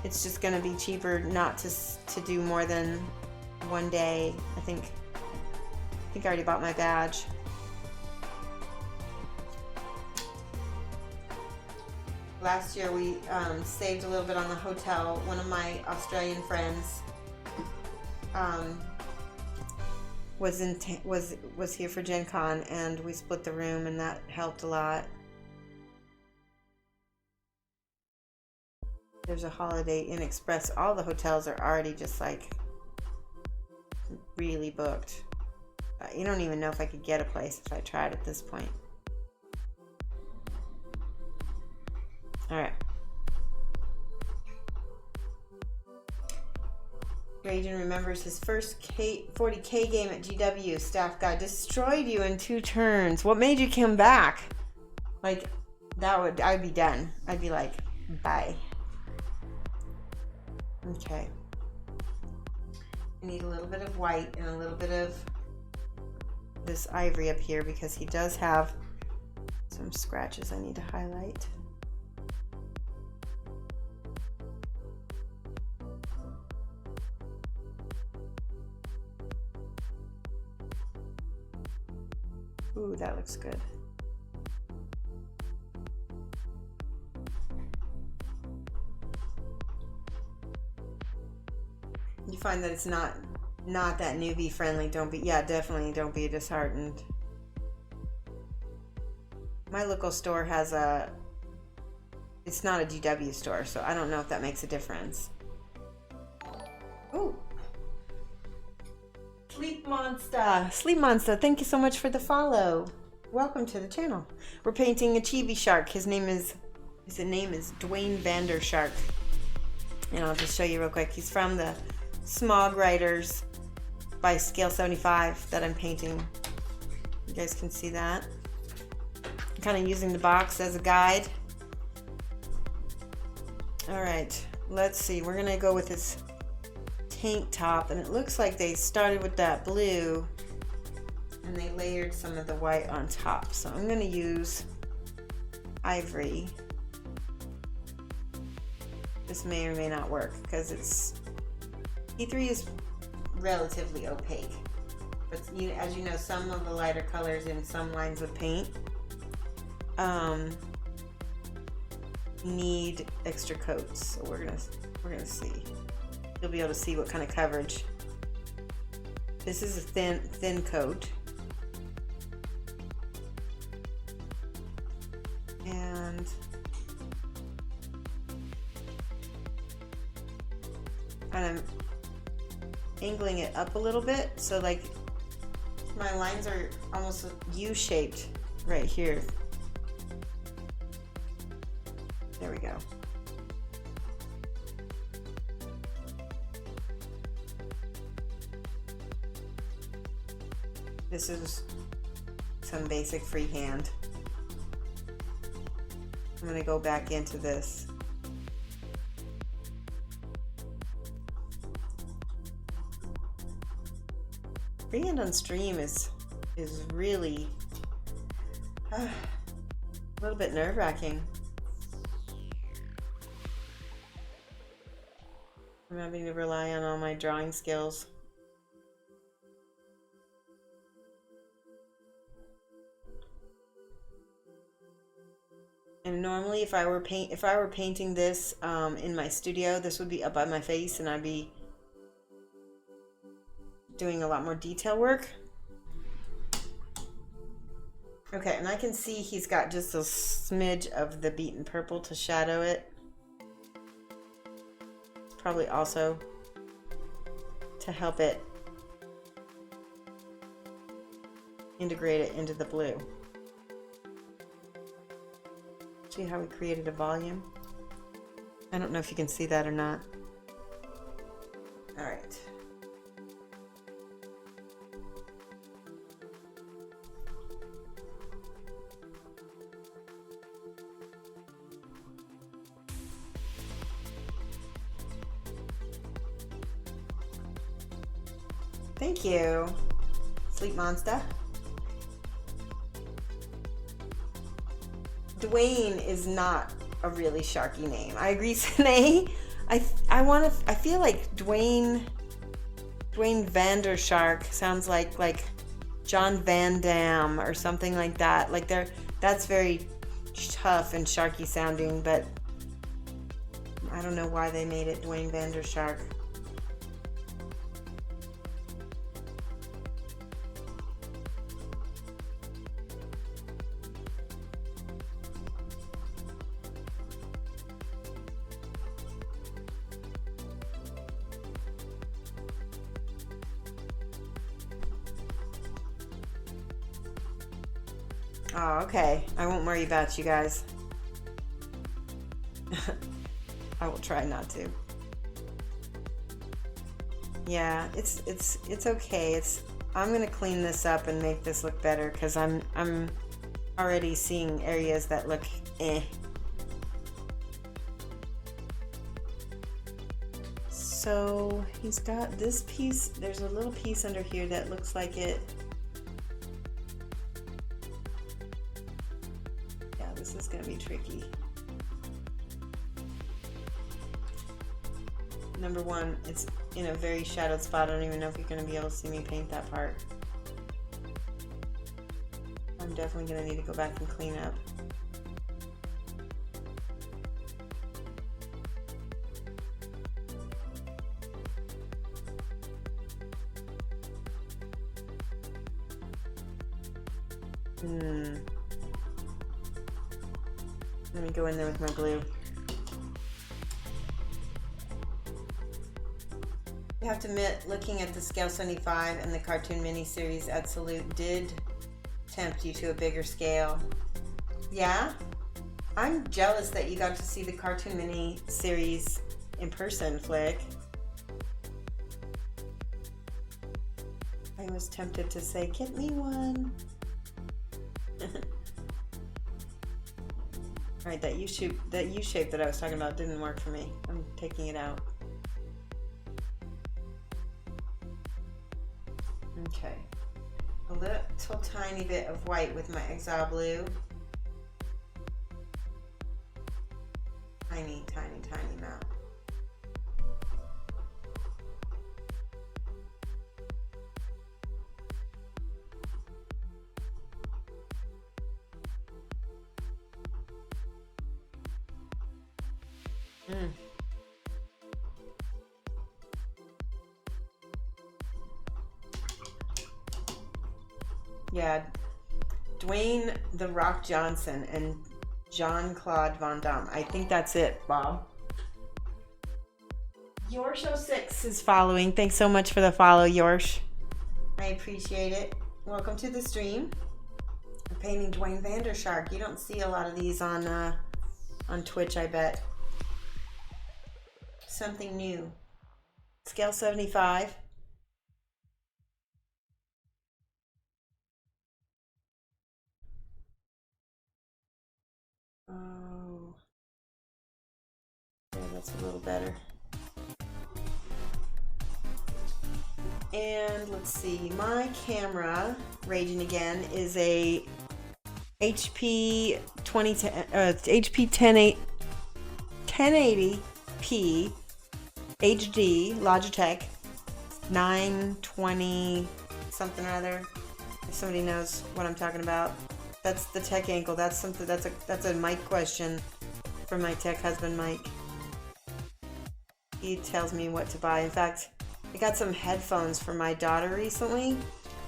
it's just going to be cheaper not to do more than one day. I think I already bought my badge. Last year we saved a little bit on the hotel. One of my Australian friends was here for Gen Con, and we split the room, and that helped a lot. There's a Holiday Inn Express. All the hotels are already just like really booked. You don't even know if I could get a place if I tried at this point. All right. Rajan remembers his first 40K game at GW. Staff guy destroyed you in 2 turns. What made you come back? Like, I'd be done. I'd be like, bye. Okay. I need a little bit of white and a little bit of this ivory up here because he does have some scratches I need to highlight. Ooh, that looks good. You find that it's not that newbie friendly, definitely don't be disheartened. My local store has it's not a GW store, so I don't know if that makes a difference. Ooh. Sleep Monster, thank you so much for the follow. Welcome to the channel. We're painting a Chibi shark. His name is Dwayne Vander Shark. And I'll just show you real quick. He's from the Smog Riders by Scale75 that I'm painting. You guys can see that. I'm kind of using the box as a guide. All right, let's see. We're gonna go with this tank top, and it looks like they started with that blue and they layered some of the white on top. So I'm going to use ivory. This may or may not work because E3 is relatively opaque, but as you know, some of the lighter colors in some lines of paint need extra coats, so we're We're gonna see. You'll be able to see what kind of coverage. This is a thin coat. And I'm angling it up a little bit, so like my lines are almost U-shaped right here. There we go. This is some basic freehand. I'm going to go back into this. Freehand on stream is really a little bit nerve-wracking. I'm having to rely on all my drawing skills. And normally, if I were painting this in my studio, this would be up by my face, and I'd be doing a lot more detail work. Okay, and I can see he's got just a smidge of the beaten purple to shadow it. Probably also to help it integrate it into the blue. See how we created a volume? I don't know if you can see that or not. All right. Thank you, Sleep Monster. Dwayne is not a really sharky name. I agree, Sine. I feel like Dwayne Vander Shark sounds like John Van Damme or something like that. Like that's very tough and sharky sounding, but I don't know why they made it Dwayne Vander Shark. Oh, okay. I won't worry about you guys. I will try not to. Yeah, it's okay. I'm gonna clean this up and make this look better because I'm already seeing areas that look eh. So he's got this piece. There's a little piece under here that looks like it. This is going to be tricky. Number one, it's in a very shadowed spot. I don't even know if you're going to be able to see me paint that part. I'm definitely going to need to go back and clean up. Let me go in there with my glue. You have to admit, looking at the Scale75 and the cartoon miniseries at Salute did tempt you to a bigger scale. Yeah? I'm jealous that you got to see the cartoon miniseries in person, Flick. I was tempted to say, get me one. Alright, that U-shape that I was talking about didn't work for me. I'm taking it out. Okay. A little tiny bit of white with my Exile Blue. Tiny, tiny, tiny amount. Yeah, Dwayne The Rock Johnson and Jean-Claude Van Damme. I think that's it, Bob. Yorsh06 is following. Thanks so much for the follow, Yorsh. I appreciate it. Welcome to the stream. I'm painting Dwayne Vandershark. You don't see a lot of these on Twitch, I bet. Something new. Scale75. Oh, yeah, that's a little better. And let's see, my camera, raging again, is a HP 1080p HD Logitech 920 something or other. If somebody knows what I'm talking about, that's the tech ankle. That's something. That's a mic question for my tech husband, Mike. He tells me what to buy. In fact, I got some headphones for my daughter recently,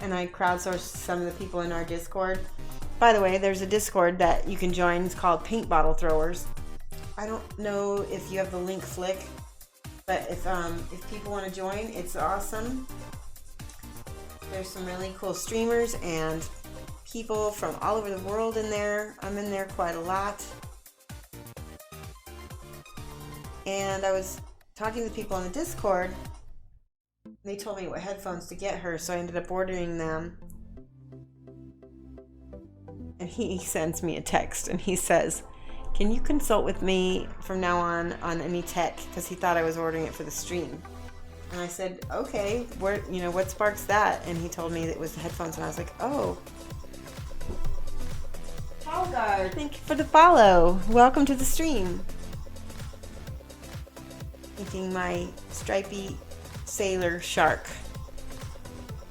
and I crowdsourced some of the people in our Discord. By the way, there's a Discord that you can join. It's called Paint Bottle Throwers. I don't know if you have the link flick, but if people want to join, it's awesome. There's some really cool streamers and people from all over the world in there. I'm in there quite a lot. And I was talking to people on the Discord. They told me what headphones to get her, so I ended up ordering them. And he sends me a text and he says, "Can you consult with me from now on any tech?" Because he thought I was ordering it for the stream. And I said, "Okay, what sparks that?" And he told me that it was the headphones, and I was like, "Oh." Talgar, thank you for the follow. Welcome to the stream. Thinking my stripy sailor shark.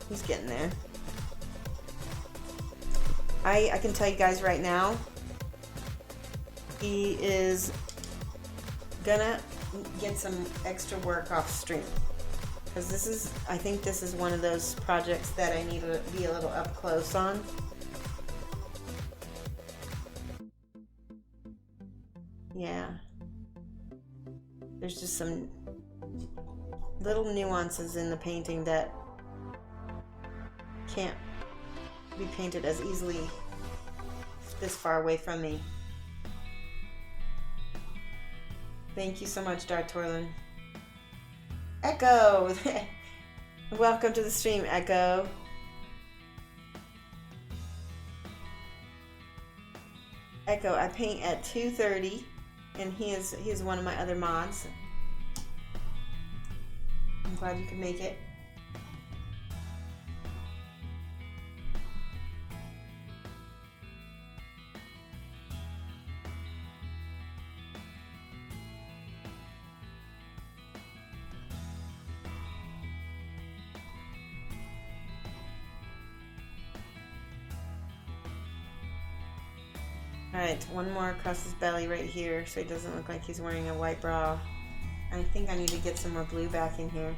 He's getting there. I can tell you guys right now, he is gonna get some extra work off stream. Because I think this is one of those projects that I need to be a little up close on. Yeah. There's just some little nuances in the painting that can't be painted as easily this far away from me. Thank you so much, Dark Torlin. Echo! Welcome to the stream, Echo. Echo, I paint at 2:30, and he is one of my other mods. I'm glad you could make it. Alright, one more across his belly right here so he doesn't look like he's wearing a white bra. I think I need to get some more blue back in here.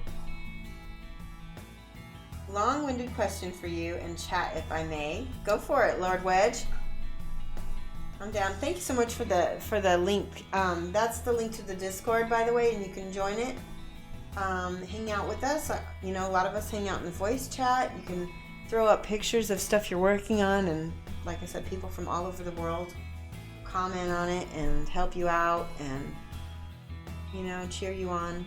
Long-winded question for you in chat, if I may. Go for it, Lord Wedge. I'm down. Thank you so much for the link. That's the link to the Discord, by the way, and you can join it. Hang out with us. You know, a lot of us hang out in the voice chat. You can throw up pictures of stuff you're working on, and like I said, people from all over the world comment on it and help you out and, you know, cheer you on.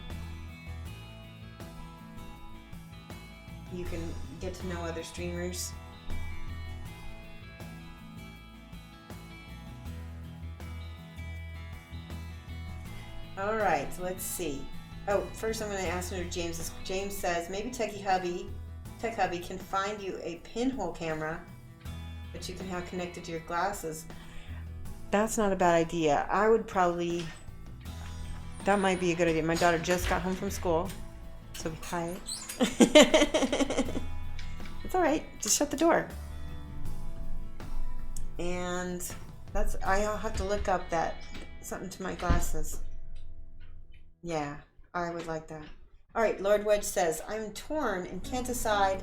You can get to know other streamers. All right, let's see. Oh, first I'm going to ask Mr. James. James says, maybe Tech Hubby can find you a pinhole camera that you can have connected to your glasses. That's not a bad idea. I would probably... That might be a good idea. My daughter just got home from school, so be quiet. It's all right. Just shut the door. And I'll have to look up something to my glasses. Yeah, I would like that. All right, Lord Wedge says, I'm torn and can't decide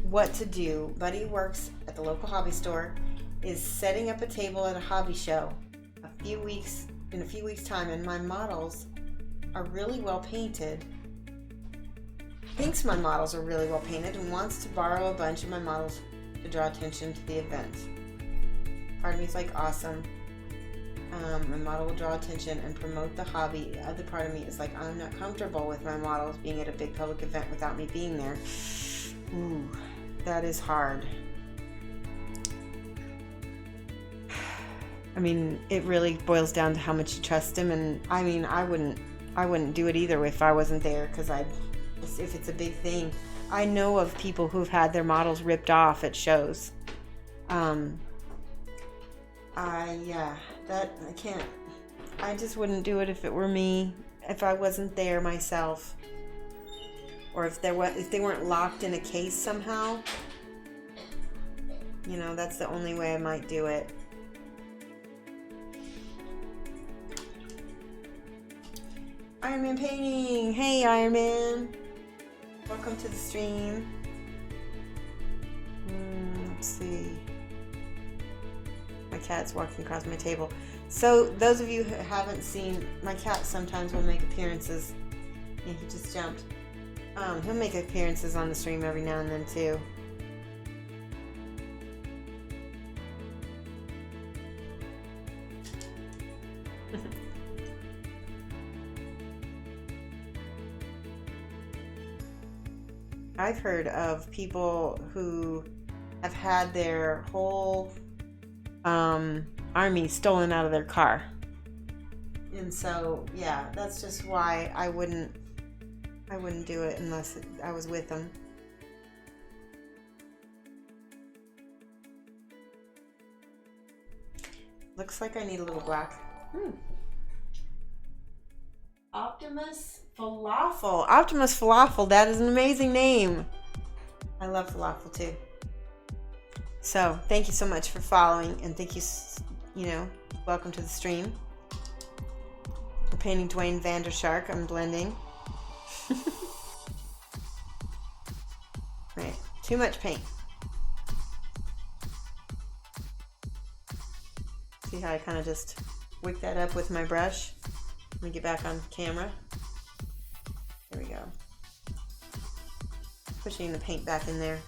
what to do. Buddy works at the local hobby store, is setting up a table at a hobby show in a few weeks time, and my models are really well painted. Thinks my models are really well painted and wants to borrow a bunch of my models to draw attention to the event. Part of me is like, awesome. My model will draw attention and promote the hobby. The other part of me is like, I'm not comfortable with my models being at a big public event without me being there. Ooh, that is hard. I mean, it really boils down to how much you trust him, and I mean, I wouldn't do it either if I wasn't there, because if it's a big thing. I know of people who've had their models ripped off at shows. I can't. I just wouldn't do it if it were me, if I wasn't there myself, or if they weren't locked in a case somehow. You know, that's the only way I might do it. Iron Man painting. Hey, Iron Man. Welcome to the stream. Let's see. My cat's walking across my table. So those of you who haven't seen, my cat sometimes will make appearances. Yeah, he just jumped. He'll make appearances on the stream every now and then too. I've heard of people who have had their whole army stolen out of their car. And so, yeah, that's just why I wouldn't do it unless I was with them. Looks like I need a little black. Optimus Falafel. Optimus Falafel, that is an amazing name. I love falafel too. So, thank you so much for following, and thank you, welcome to the stream. We're painting Dwayne Vandershark. I'm blending. Right, too much paint. See how I kind of just wick that up with my brush? Let me get back on camera. There we go. Pushing the paint back in there.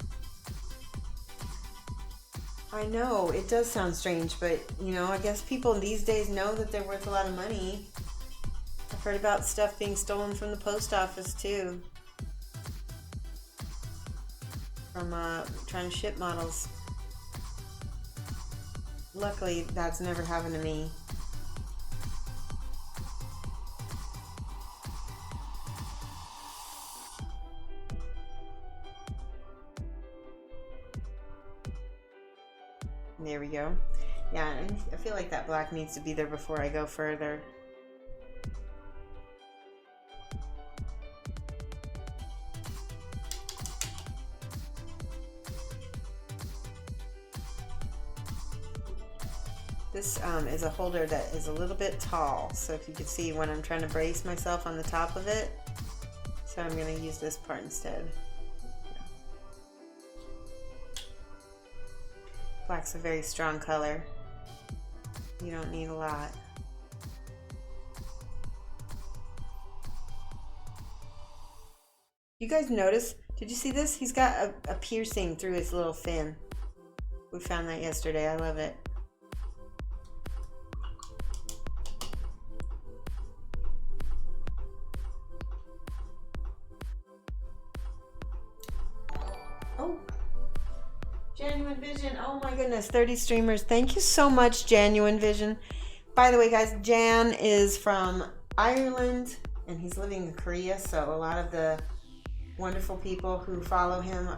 I know, it does sound strange, but, I guess people these days know that they're worth a lot of money. I've heard about stuff being stolen from the post office, too. From trying to ship models. Luckily, that's never happened to me. There we go. Yeah, and I feel like that black needs to be there before I go further. This is a holder that is a little bit tall, so if you can see when I'm trying to brace myself on the top of it, so I'm going to use this part instead. Black's a very strong color. You don't need a lot. You guys notice? Did you see this? He's got a piercing through his little fin. We found that yesterday. I love it. Oh. Genuine Vision, oh my goodness, 30 streamers. Thank you so much, Genuine Vision. By the way, guys, Jan is from Ireland and he's living in Korea, so a lot of the wonderful people who follow him,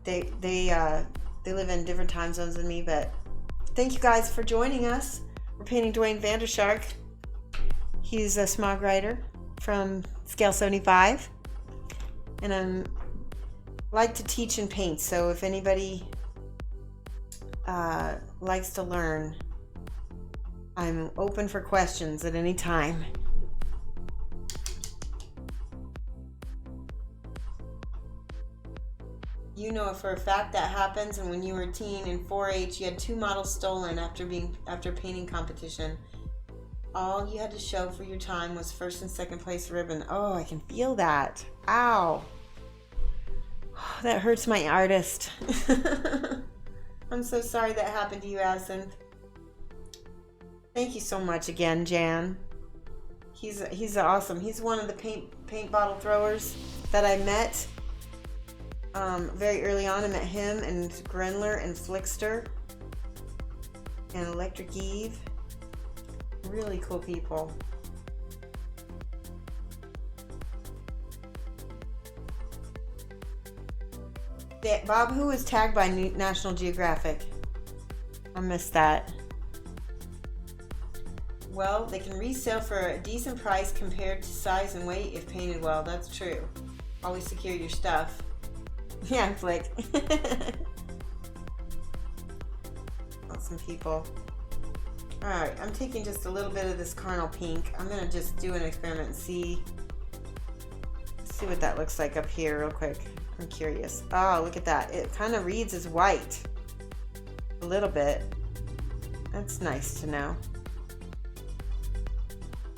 they live in different time zones than me, but thank you guys for joining us. We're painting Dwayne Vandershark. He's a smog writer from Scale75, and I'm like to teach and paint, so if anybody likes to learn, I'm open for questions at any time. You know for a fact that happens, and when you were a teen in 4-H, you had 2 models stolen after painting competition. All you had to show for your time was first and second place ribbon. Oh, I can feel that. Ow. That hurts my artist. I'm so sorry that happened to you, Addison. Thank you so much again, Jan. He's awesome. He's one of the paint bottle throwers that I met very early on. I met him and Grenler and Flickster and Electric Eve. Really cool people. Bob, who was tagged by National Geographic? I missed that. Well, they can resell for a decent price compared to size and weight if painted well. That's true. Always secure your stuff. Yeah, Flick. Awesome people. Alright, I'm taking just a little bit of this carnal pink. I'm going to just do an experiment and see what that looks like up here real quick. I'm curious. Oh, look at that. It kind of reads as white. A little bit. That's nice to know.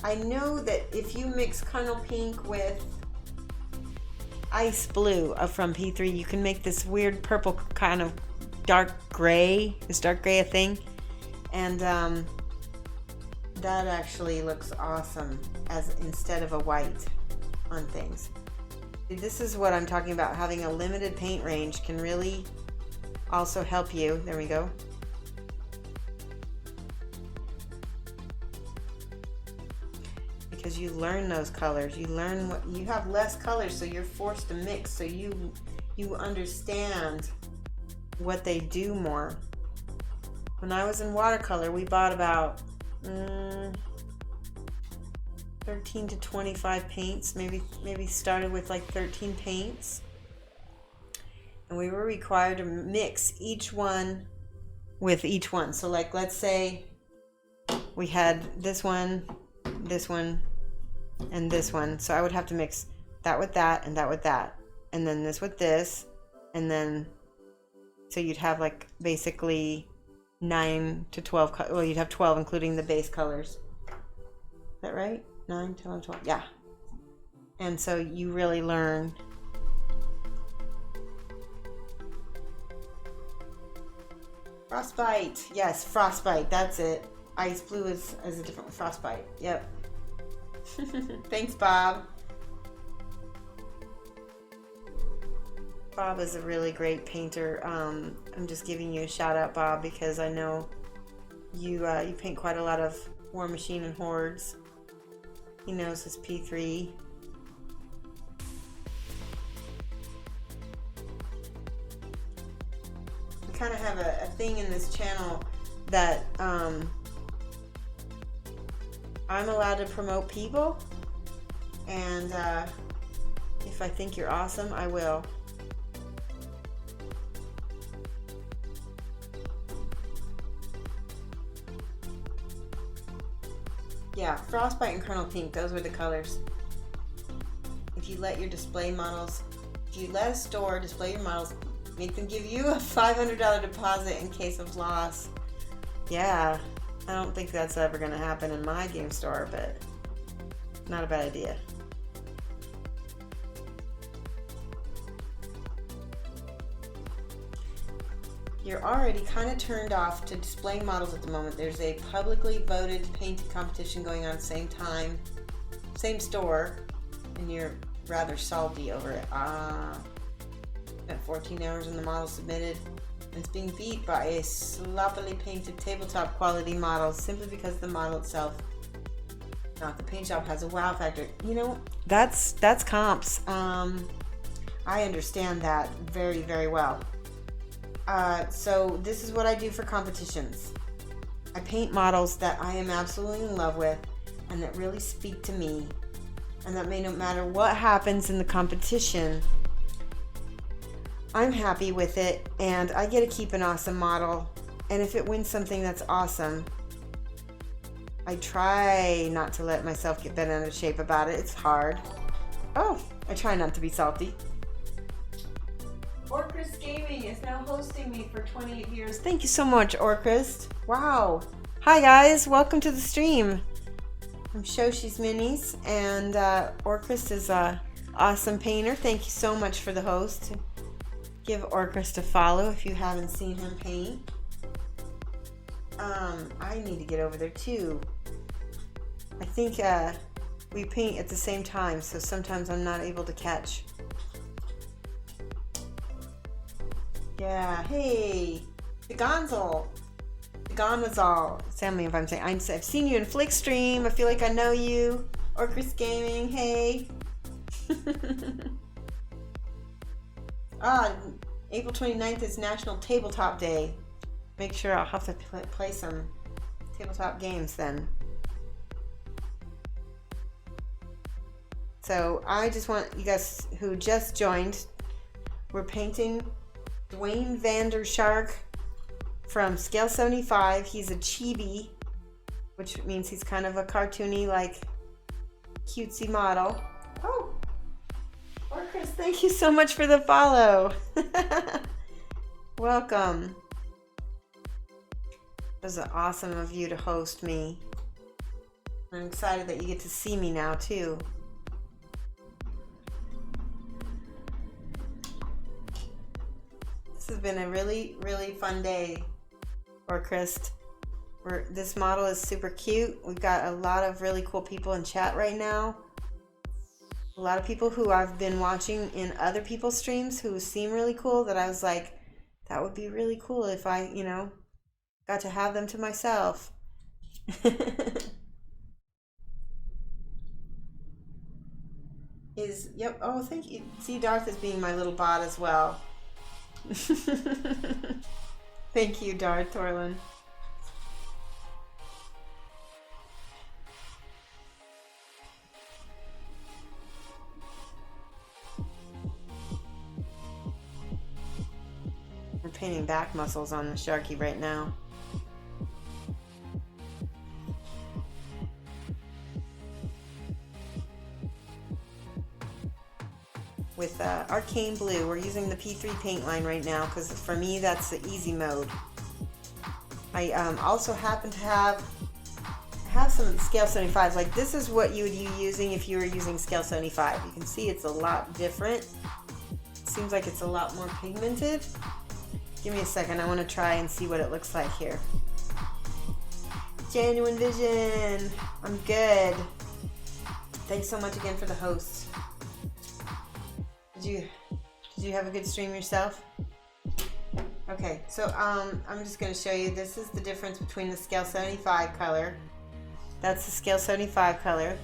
I know that if you mix carnal pink with ice blue from P3, you can make this weird purple kind of dark gray. Is dark gray a thing? And that actually looks awesome as instead of a white on things. This is what I'm talking about. Having a limited paint range can really also help you. There we go. Because you learn those colors. You learn what you have less colors, so you're forced to mix, so you understand what they do more. When I was in watercolor, we bought about 13 to 25 paints, maybe started with like 13 paints, and we were required to mix each one with each one. So like, let's say we had this one, and this one, so I would have to mix that with that and that with that, and then this with this, and then so you'd have like basically 9 to 12 well, you'd have 12 including the base colors. Is that right? 9, 10, 12. Yeah. And so you really learn. Frostbite. Yes, frostbite. That's it. Ice blue is a different frostbite. Yep. Thanks, Bob. Bob is a really great painter. I'm just giving you a shout out, Bob, because I know you paint quite a lot of War Machine and Hordes. He knows his P3. We kind of have a thing in this channel that I'm allowed to promote people, and if I think you're awesome, I will. Yeah, Frostbite and Kernel Pink, those were the colors. If you let your display models, if you let a store display your models, make them give you a $500 deposit in case of loss. Yeah, I don't think that's ever going to happen in my game store, but not a bad idea. You're already kind of turned off to displaying models at the moment. There's a publicly voted painting competition going on at the same time, same store, and you're rather salty over it. Spent 14 hours on the model submitted, and it's being beat by a sloppily painted tabletop quality model simply because the model itself, not the paint job, has a wow factor. You know, that's comps. I understand that very, very well. So this is what I do for competitions. I paint models that I am absolutely in love with and that really speak to me, and that may no matter what happens in the competition, I'm happy with it, and I get to keep an awesome model. And if it wins something that's awesome, I try not to let myself get bent out of shape about it. It's hard. Oh, I try not to be salty. Or Chris Orchrist Gaming is now hosting me for 28 years. Thank you so much, Orchrist. Wow. Hi guys, welcome to the stream. I'm Shoshi's Minis, and Orchrist is a awesome painter. Thank you so much for the host. Give Orchrist a follow if you haven't seen him paint. I need to get over there too. I think we paint at the same time, so sometimes I'm not able to catch. Yeah, hey, the Gonzal. The Gonzal. Tell me if I'm saying. I've seen you in Flickstream. I feel like I know you. Orchrist Gaming, hey. April 29th is National Tabletop Day. Make sure I'll have to play some tabletop games then. So I just want you guys who just joined, we're painting Dwayne Vandershark from Scale75. He's a Chibi, which means he's kind of a cartoony, like, cutesy model. Oh, Orchrist, thank you so much for the follow. Welcome. It was awesome of you to host me. I'm excited that you get to see me now too. This has been a really, really fun day, Orchrist. This model is super cute. We've got a lot of really cool people in chat right now. A lot of people who I've been watching in other people's streams who seem really cool, that I was like, that would be really cool if I, got to have them to myself. Yep. Oh, thank you. See, Darth is being my little bot as well. Thank you, Darth Torlin. We're painting back muscles on the Sharky right now. With Arcane Blue. We're using the P3 paint line right now because for me that's the easy mode. I also happen to have some Scale 75s. Like, this is what you would be using if you were using Scale 75. You can see it's a lot different. It seems like it's a lot more pigmented. Give me a second. I want to try and see what it looks like here. Genuine Vision. I'm good. Thanks so much again for the host. Did you have a good stream yourself? Okay, so I'm just going to show you. This is the difference between the Scale 75 color. That's the Scale 75 color.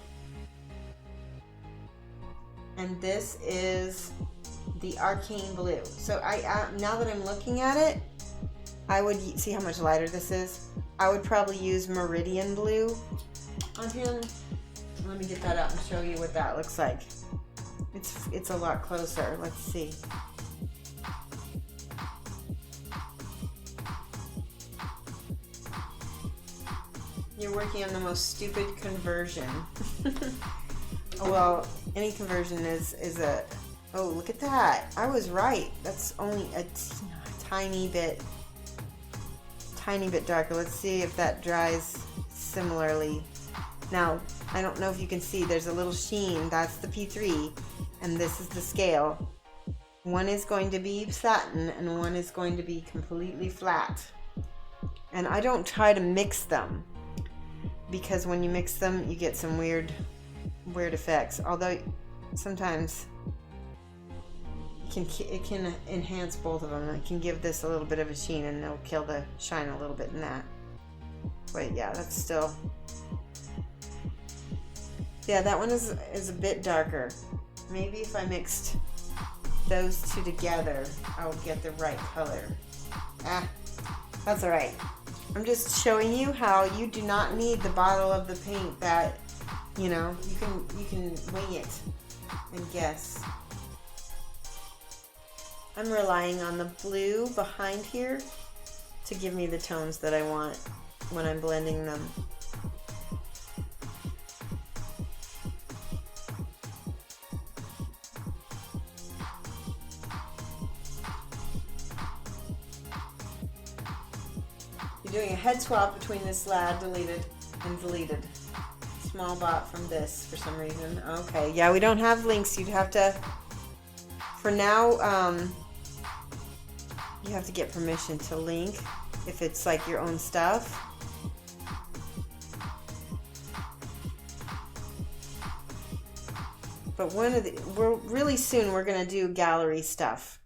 And this is the Arcane Blue. So now that I'm looking at it, I would see how much lighter this is. I would probably use Meridian Blue on him. Let me get that out and show you what that looks like. It's a lot closer. Let's see. You're working on the most stupid conversion. Well, any conversion is a... Oh, look at that. I was right. That's only a tiny bit darker. Let's see if that dries similarly. Now, I don't know if you can see, there's a little sheen. That's the P3, and this is the scale. One is going to be satin, and one is going to be completely flat. And I don't try to mix them, because when you mix them, you get some weird effects. Although, sometimes it can enhance both of them. It can give this a little bit of a sheen, and it'll kill the shine a little bit in that. But yeah, that's still... Yeah, that one is a bit darker. Maybe if I mixed those two together, I'll get the right color. That's all right. I'm just showing you how you do not need the bottle of the paint that, you can wing it and guess. I'm relying on the blue behind here to give me the tones that I want when I'm blending them. doing a head swap between this lad, deleted, and deleted. Small bot from this for some reason. Okay, yeah, we don't have links. You'd have to, for now, you have to get permission to link if it's like your own stuff. But really soon we're gonna do gallery stuff.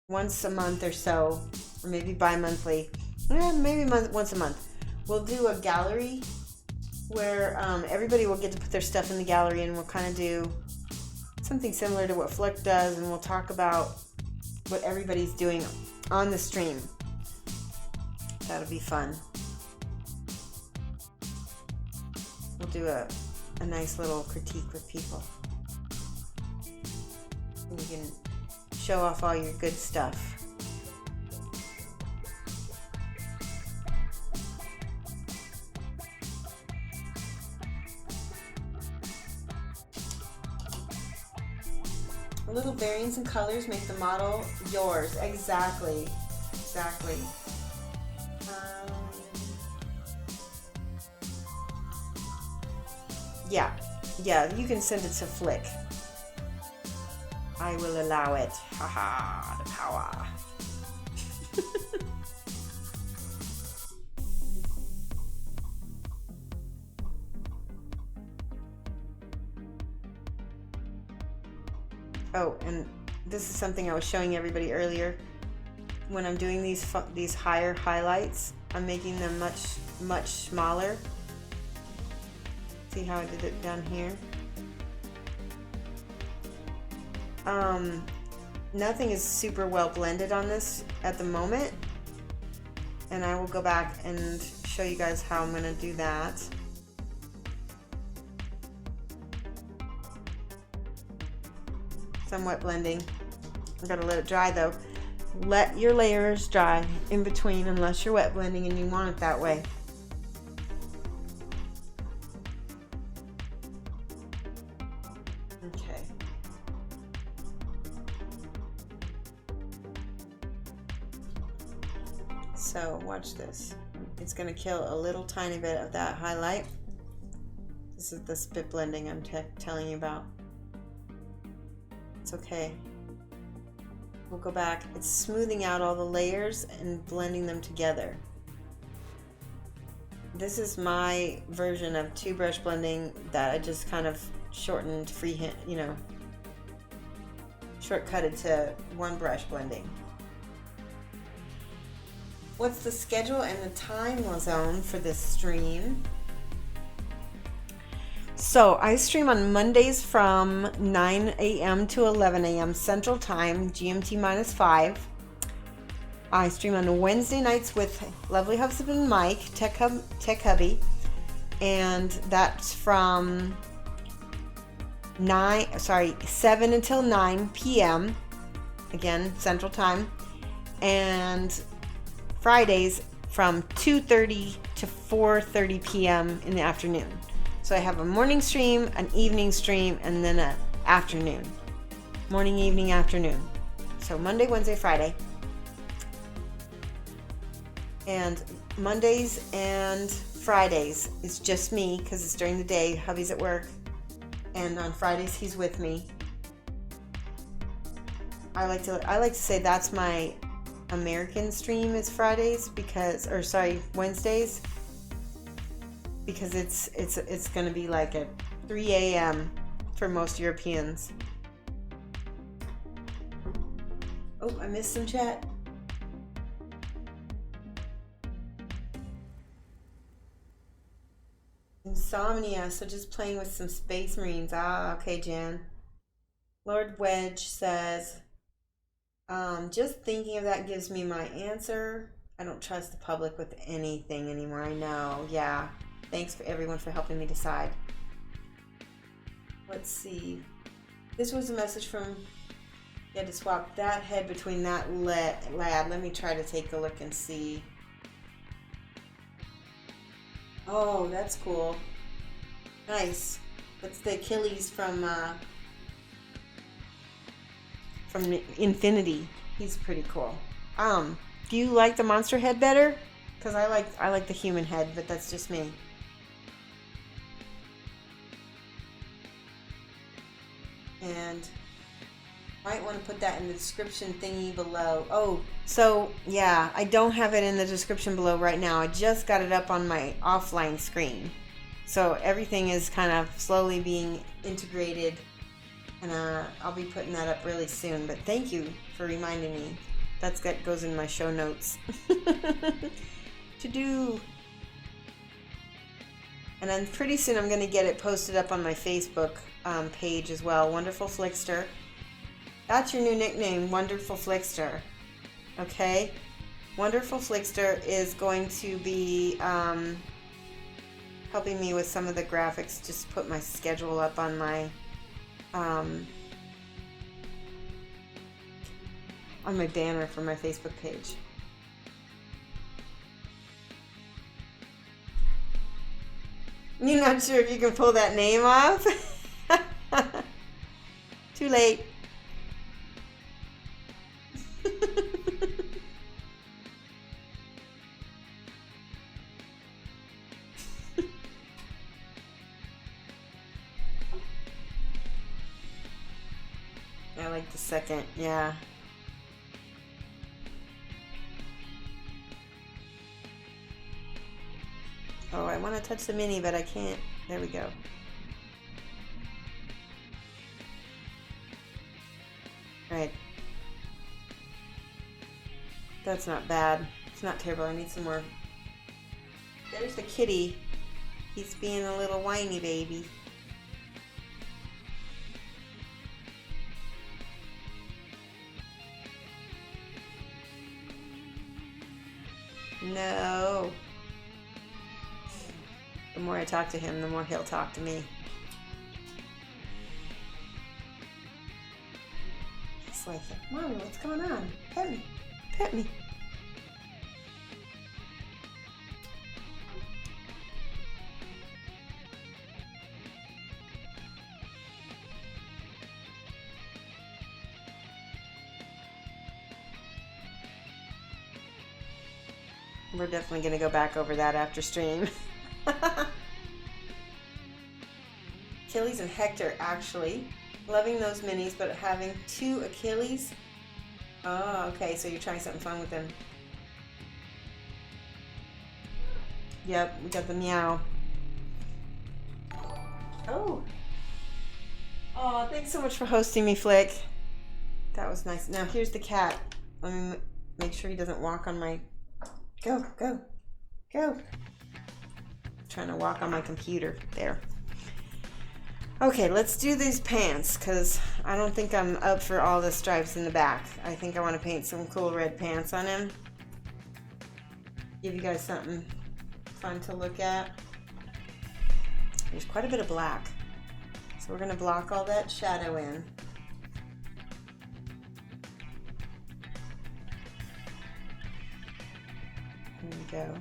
Once a month or so, or maybe bi-monthly. Maybe once a month. We'll do a gallery where everybody will get to put their stuff in the gallery, and we'll kind of do something similar to what Flick does, and we'll talk about what everybody's doing on the stream. That'll be fun. We'll do a nice little critique with people. And you can show off all your good stuff. Little variants in colors make the model yours. Exactly. Yeah, you can send it to Flick. I will allow it. Haha, the power. Oh, and this is something I was showing everybody earlier. When I'm doing these higher highlights, I'm making them much smaller. See how I did it down here? Nothing is super well blended on this at the moment, and I will go back and show you guys how I'm gonna do that. Some wet blending. I gotta let it dry though. Let your layers dry in between unless you're wet blending and you want it that way. Okay. So watch this. It's gonna kill a little tiny bit of that highlight. This is the spit blending I'm telling you about. It's okay. We'll go back. It's smoothing out all the layers and blending them together. This is my version of 2-brush blending that I just kind of shortened freehand, shortcutted to 1-brush blending. What's the schedule and the time zone for this stream? So I stream on Mondays from 9 a.m. to 11 a.m. Central Time, GMT -5. I stream on Wednesday nights with lovely husband Mike, Tech Hubby, and that's from 7 until 9 p.m. again Central Time, and Fridays from 2:30 to 4:30 p.m. in the afternoon. So I have a morning stream, an evening stream, and then an afternoon. Morning, evening, afternoon. So Monday, Wednesday, Friday. And Mondays and Fridays is just me because it's during the day. Hubby's at work. And on Fridays he's with me. I like to say that's my American stream is Fridays Wednesdays. Because it's going to be like at 3 a.m. for most Europeans. Oh, I missed some chat. Insomnia, so just playing with some Space Marines. Ah, okay, Jan. Lord Wedge says, just thinking of that gives me my answer. I don't trust the public with anything anymore. I know, yeah. Thanks for everyone for helping me decide. Let's see. This was a message from, you had to swap that head between that lad. Let me try to take a look and see. Oh, that's cool. Nice. That's the Achilles from Infinity. He's pretty cool. Do you like the monster head better? because I like the human head, but that's just me. And might want to put that in the description thingy below. Oh, so yeah, I don't have it in the description below right now. I just got it up on my offline screen. So everything is kind of slowly being integrated, and I'll be putting that up really soon. But thank you for reminding me. That goes in my show notes. To do. And then pretty soon I'm going to get it posted up on my Facebook page as well. Wonderful Flickster. That's your new nickname, Wonderful Flickster. Okay? Wonderful Flickster is going to be helping me with some of the graphics. Just put my schedule up on my banner for my Facebook page. You're not sure if you can pull that name off? Too late. I like the second, yeah. Oh, I want to touch the mini, but I can't. There we go. Alright. That's not bad. It's not terrible. I need some more. There's the kitty. He's being a little whiny baby. No. The more I talk to him, the more he'll talk to me. He's like, Mommy, what's going on? Pet me. Pet me. We're definitely going to go back over that after stream. Achilles and Hector, actually. Loving those minis, but having 2 Achilles. Oh, okay, so you're trying something fun with them. Yep, we got the meow. Oh. Oh, thanks so much for hosting me, Flick. That was nice. Now, here's the cat. Let me make sure he doesn't walk on my... Go, go, go. Trying to walk on my computer. There. Okay, let's do these pants, because I don't think I'm up for all the stripes in the back. I think I want to paint some cool red pants on him. Give you guys something fun to look at. There's quite a bit of black. So we're going to block all that shadow in. There we go.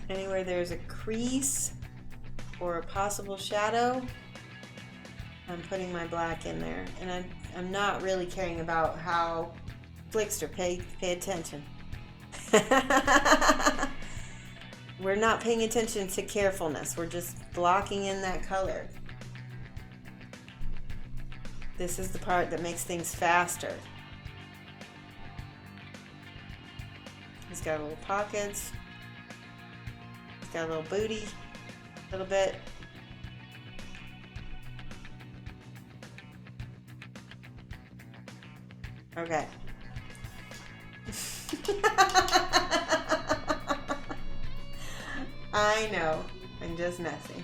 Anywhere there's a crease or a possible shadow, I'm putting my black in there. And I'm not really caring about how Flickster, pay attention. We're not paying attention to carefulness. We're just blocking in that color. This is the part that makes things faster. He's got little pockets. He's got a little booty, a little bit. Okay. I know. I'm just messing.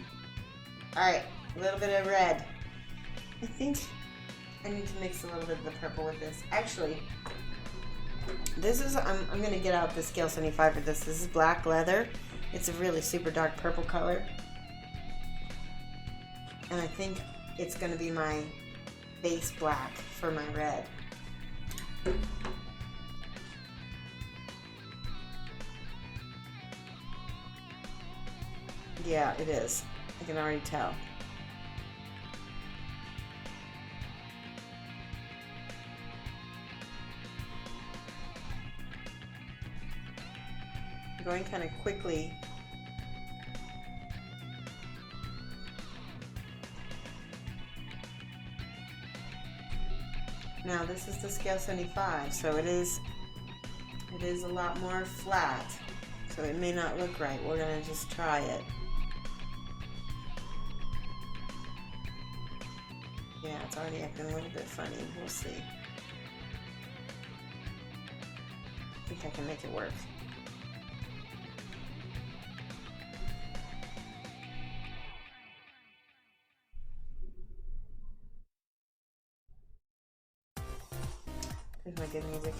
Alright, a little bit of red. I think I need to mix a little bit of the purple with this. Actually, this is, I'm going to get out the Scale75 for this. This is black leather. It's a really super dark purple color. And I think it's going to be my base black for my red. Yeah, it is. I can already tell. I'm going kind of quickly. Now this is the Scale75, so it is a lot more flat, so it may not look right. We're gonna just try it. Yeah, it's already acting a little bit funny. We'll see. I think I can make it work. There's my good music.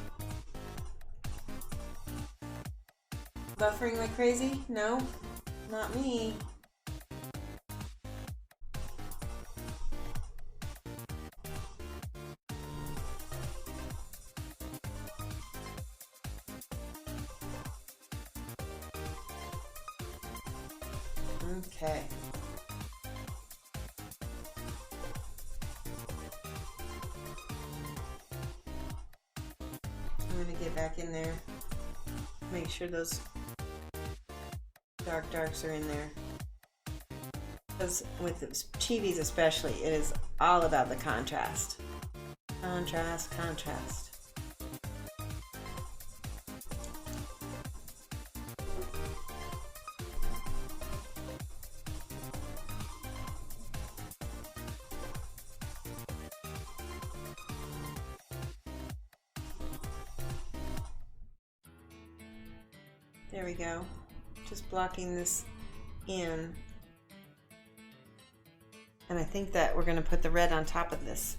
Buffering like crazy? No, not me. Okay. I'm gonna get back in there. Make sure those darks are in there. Because with the Chibis especially, it is all about the contrast. Contrast, contrast. There we go. Just blocking this in. And I think that we're going to put the red on top of this.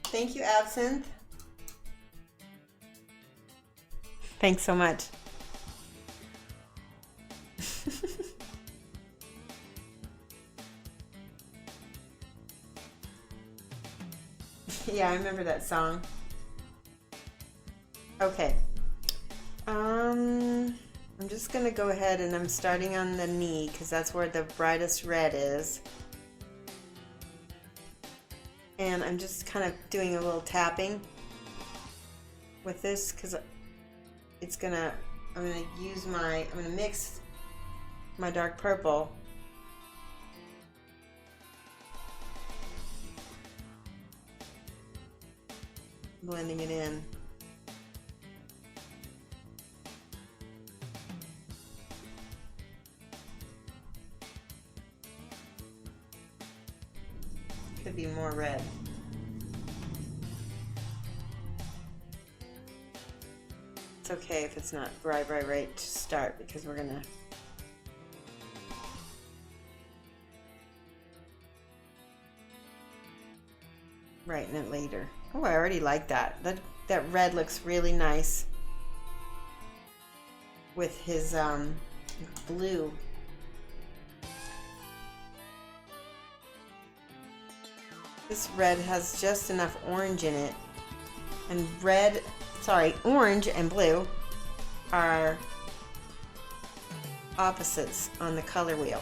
Thank you, Absinthe. Thanks so much. Yeah, I remember that song. Okay. I'm just gonna go ahead and I'm starting on the knee because that's where the brightest red is. And I'm just kind of doing a little tapping with this because it's gonna, I'm gonna mix my dark purple. Blending it in. Could be more red. It's okay if it's not right to start because we're gonna brighten it later. Oh, I already like that. That red looks really nice with his blue. This red has just enough orange in it. And orange and blue are opposites on the color wheel.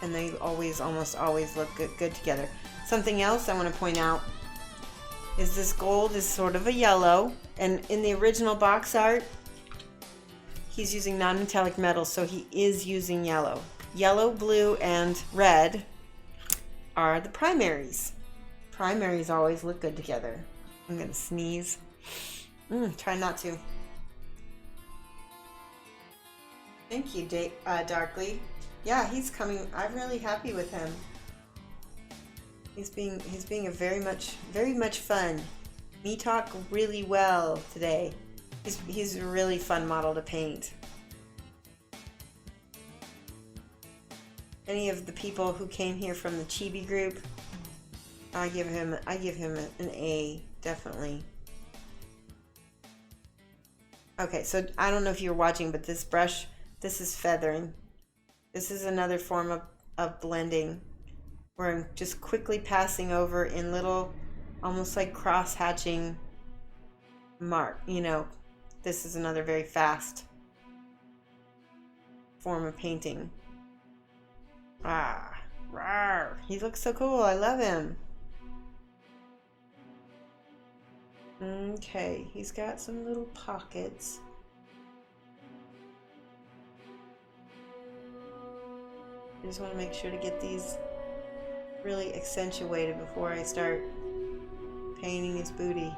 And they almost always look good together. Something else I want to point out is this gold is sort of a yellow. And in the original box art, he's using non-metallic metals, so he is using yellow. Yellow, blue, and red are the primaries. Primaries always look good together. I'm gonna sneeze. Try not to. Thank you, Darkly. Yeah, he's coming. I'm really happy with him. He's being a very much fun. Me talk really well today. He's a really fun model to paint. Any of the people who came here from the Chibi group, I give him an A, definitely. Okay, so I don't know if you're watching, but this brush, this is feathering. This is another form of blending where I'm just quickly passing over in little, almost like cross-hatching mark, you know. This is another very fast form of painting. Rawr. He looks so cool. I love him. Okay, he's got some little pockets. I just want to make sure to get these really accentuated before I start painting his booty.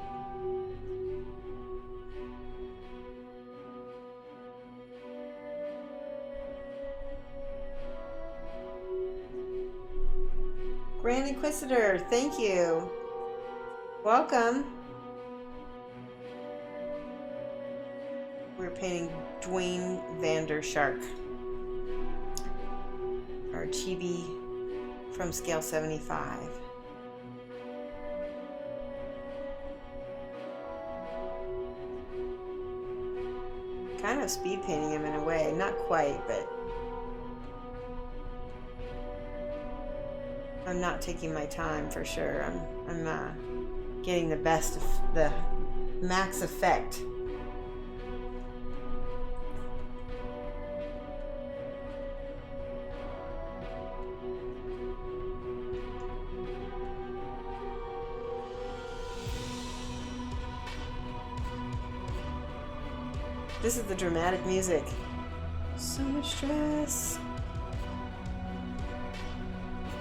Grand Inquisitor, thank you. Welcome. We're painting Dwayne Vandershark, our Chibi from Scale75. Kind of speed painting him in a way, not quite, but I'm not taking my time for sure. I'm getting the best of the max effect. This is the dramatic music. So much stress.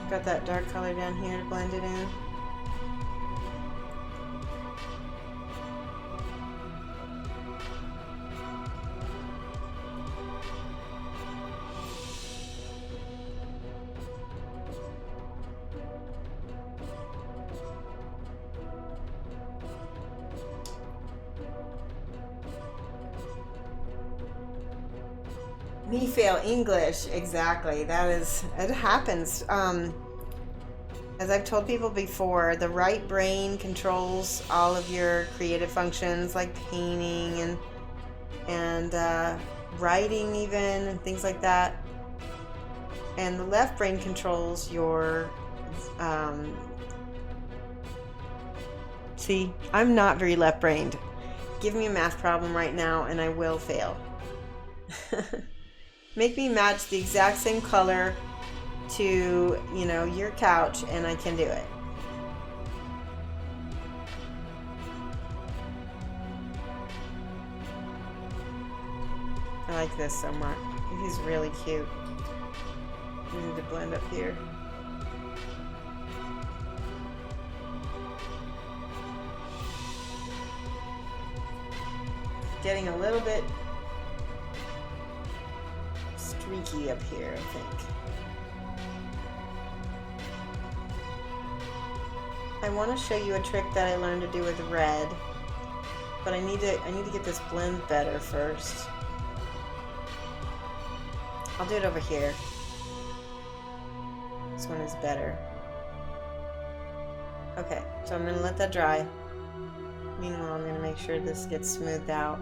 Got that dark color down here to blend it in. Me fail English, exactly. That is, it happens. As I've told people before, the right brain controls all of your creative functions like painting and writing even and things like that. And the left brain controls your see, I'm not very left-brained. Give me a math problem right now and I will fail. Make me match the exact same color to, you know, your couch and I can do it. I like this so much. He's really cute. I need to blend up here. Getting a little bit streaky up here, I think. I want to show you a trick that I learned to do with red, but I need to get this blend better first. I'll do it over here. This one is better. Okay, so I'm going to let that dry. Meanwhile, I'm going to make sure this gets smoothed out.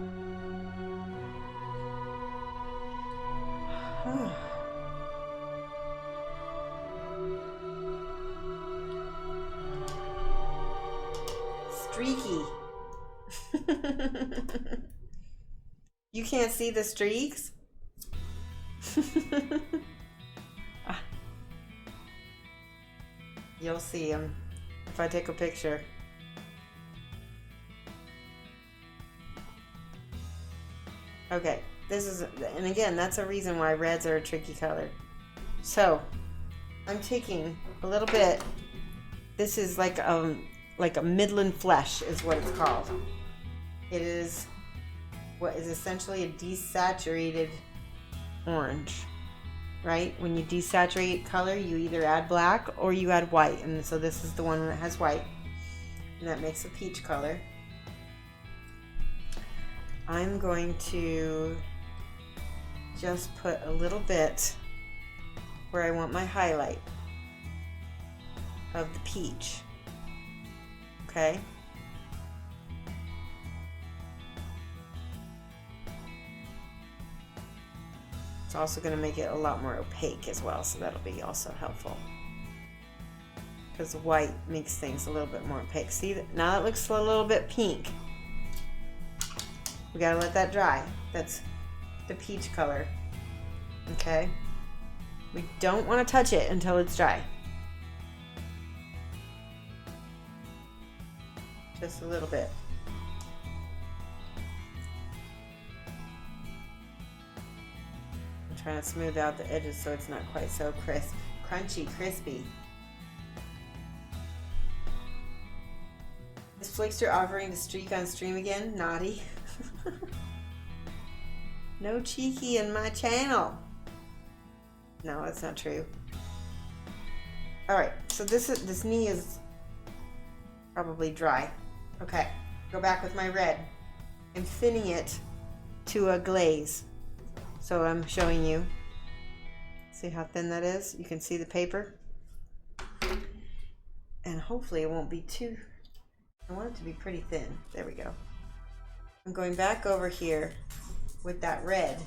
Streaky. You can't see the streaks? You'll see them if I take a picture. Okay, this is, and again, that's a reason why reds are a tricky color. So, I'm taking a little bit, this is like a Midland Flesh is what it's called. It is what is essentially a desaturated orange, right? When you desaturate color, you either add black or you add white, and so this is the one that has white, and that makes a peach color. I'm going to just put a little bit where I want my highlight of the peach. Okay? It's also going to make it a lot more opaque as well, so that'll be also helpful. Because the white makes things a little bit more opaque. See, now that looks a little bit pink. We gotta let that dry. That's the peach color. Okay? We don't want to touch it until it's dry. Just a little bit. I'm trying to smooth out the edges so it's not quite so crisp, crunchy, crispy. Is Flickster offering to streak on stream again? Naughty. No cheeky in my channel. No, that's not true. All right, so this knee is probably dry. Okay, go back with my red. I'm thinning it to a glaze. So I'm showing you. See how thin that is? You can see the paper. And hopefully it won't be too, I want it to be pretty thin. There we go. I'm going back over here with that red.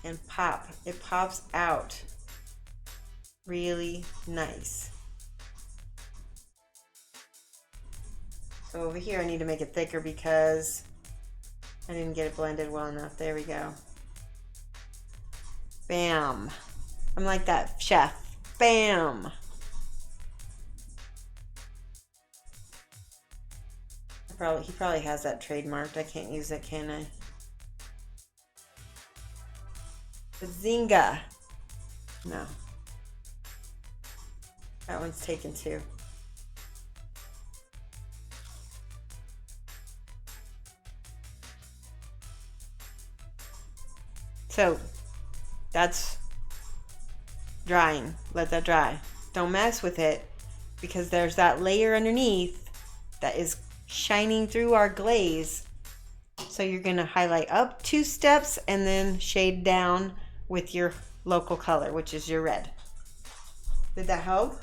And pop. It pops out really nice. So over here I need to make it thicker because I didn't get it blended well enough. There we go. Bam. I'm like that chef. Bam. He probably has that trademarked. I can't use it, can I? Bazinga. No. That one's taken too. So that's drying. Let that dry. Don't mess with it because there's that layer underneath that is shining through our glaze. So you're going to highlight up 2 steps and then shade down with your local color, which is your red. Did that help?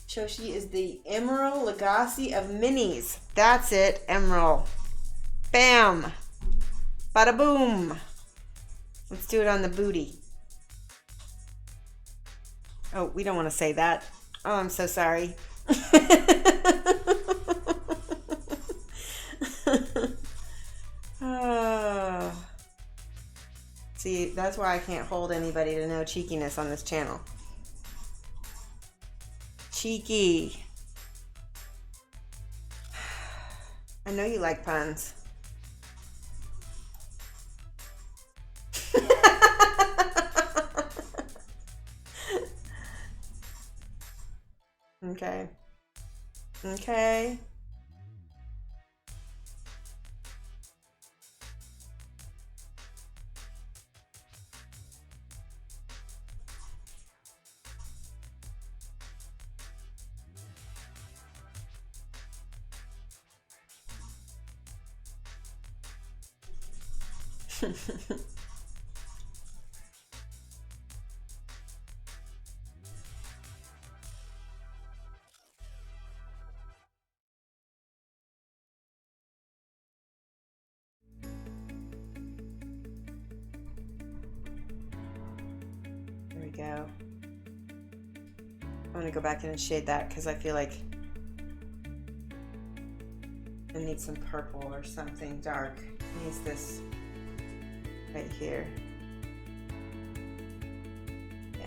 Shoshi is the Emerald Legacy of minis. That's it, Emerald. Bam. Bada boom. Let's do it on the booty. Oh, we don't want to say that. Oh, I'm so sorry. See, that's why I can't hold anybody to no cheekiness on this channel. Cheeky. I know you like puns. Okay. Okay. There we go. I'm gonna go back in and shade that because I feel like I need some purple or something dark. It needs this right here. Yeah.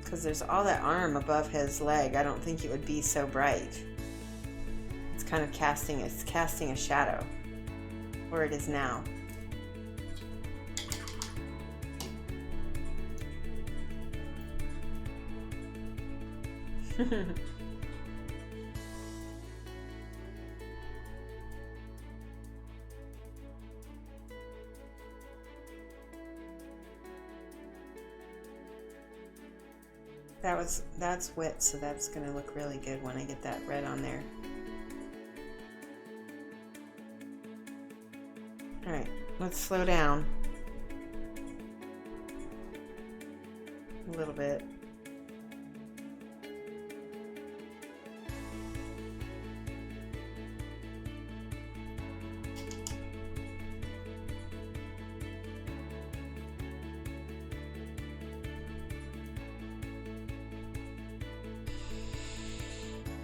Because there's all that arm above his leg. I don't think it would be so bright. It's kind of casting a shadow where it is now. That's wet, so that's gonna look really good when I get that red on there. All right, let's slow down a little bit.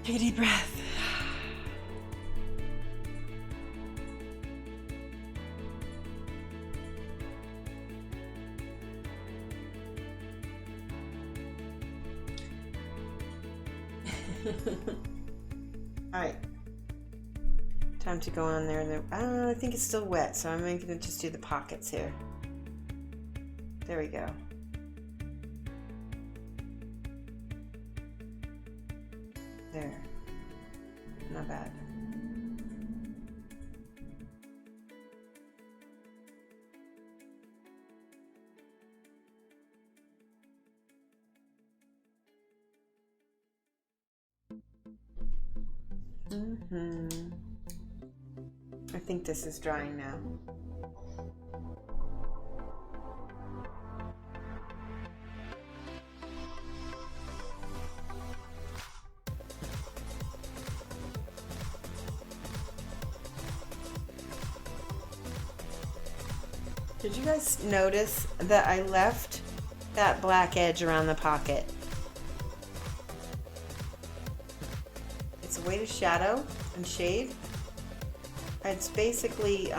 Take a deep breath. Alright. Time to go on there. I think it's still wet, so I'm going to just do the pockets here. There we go. There. Not bad. I think this is drying now. Did you guys notice that I left that black edge around the pocket? It's a way to shadow and shade. It's basically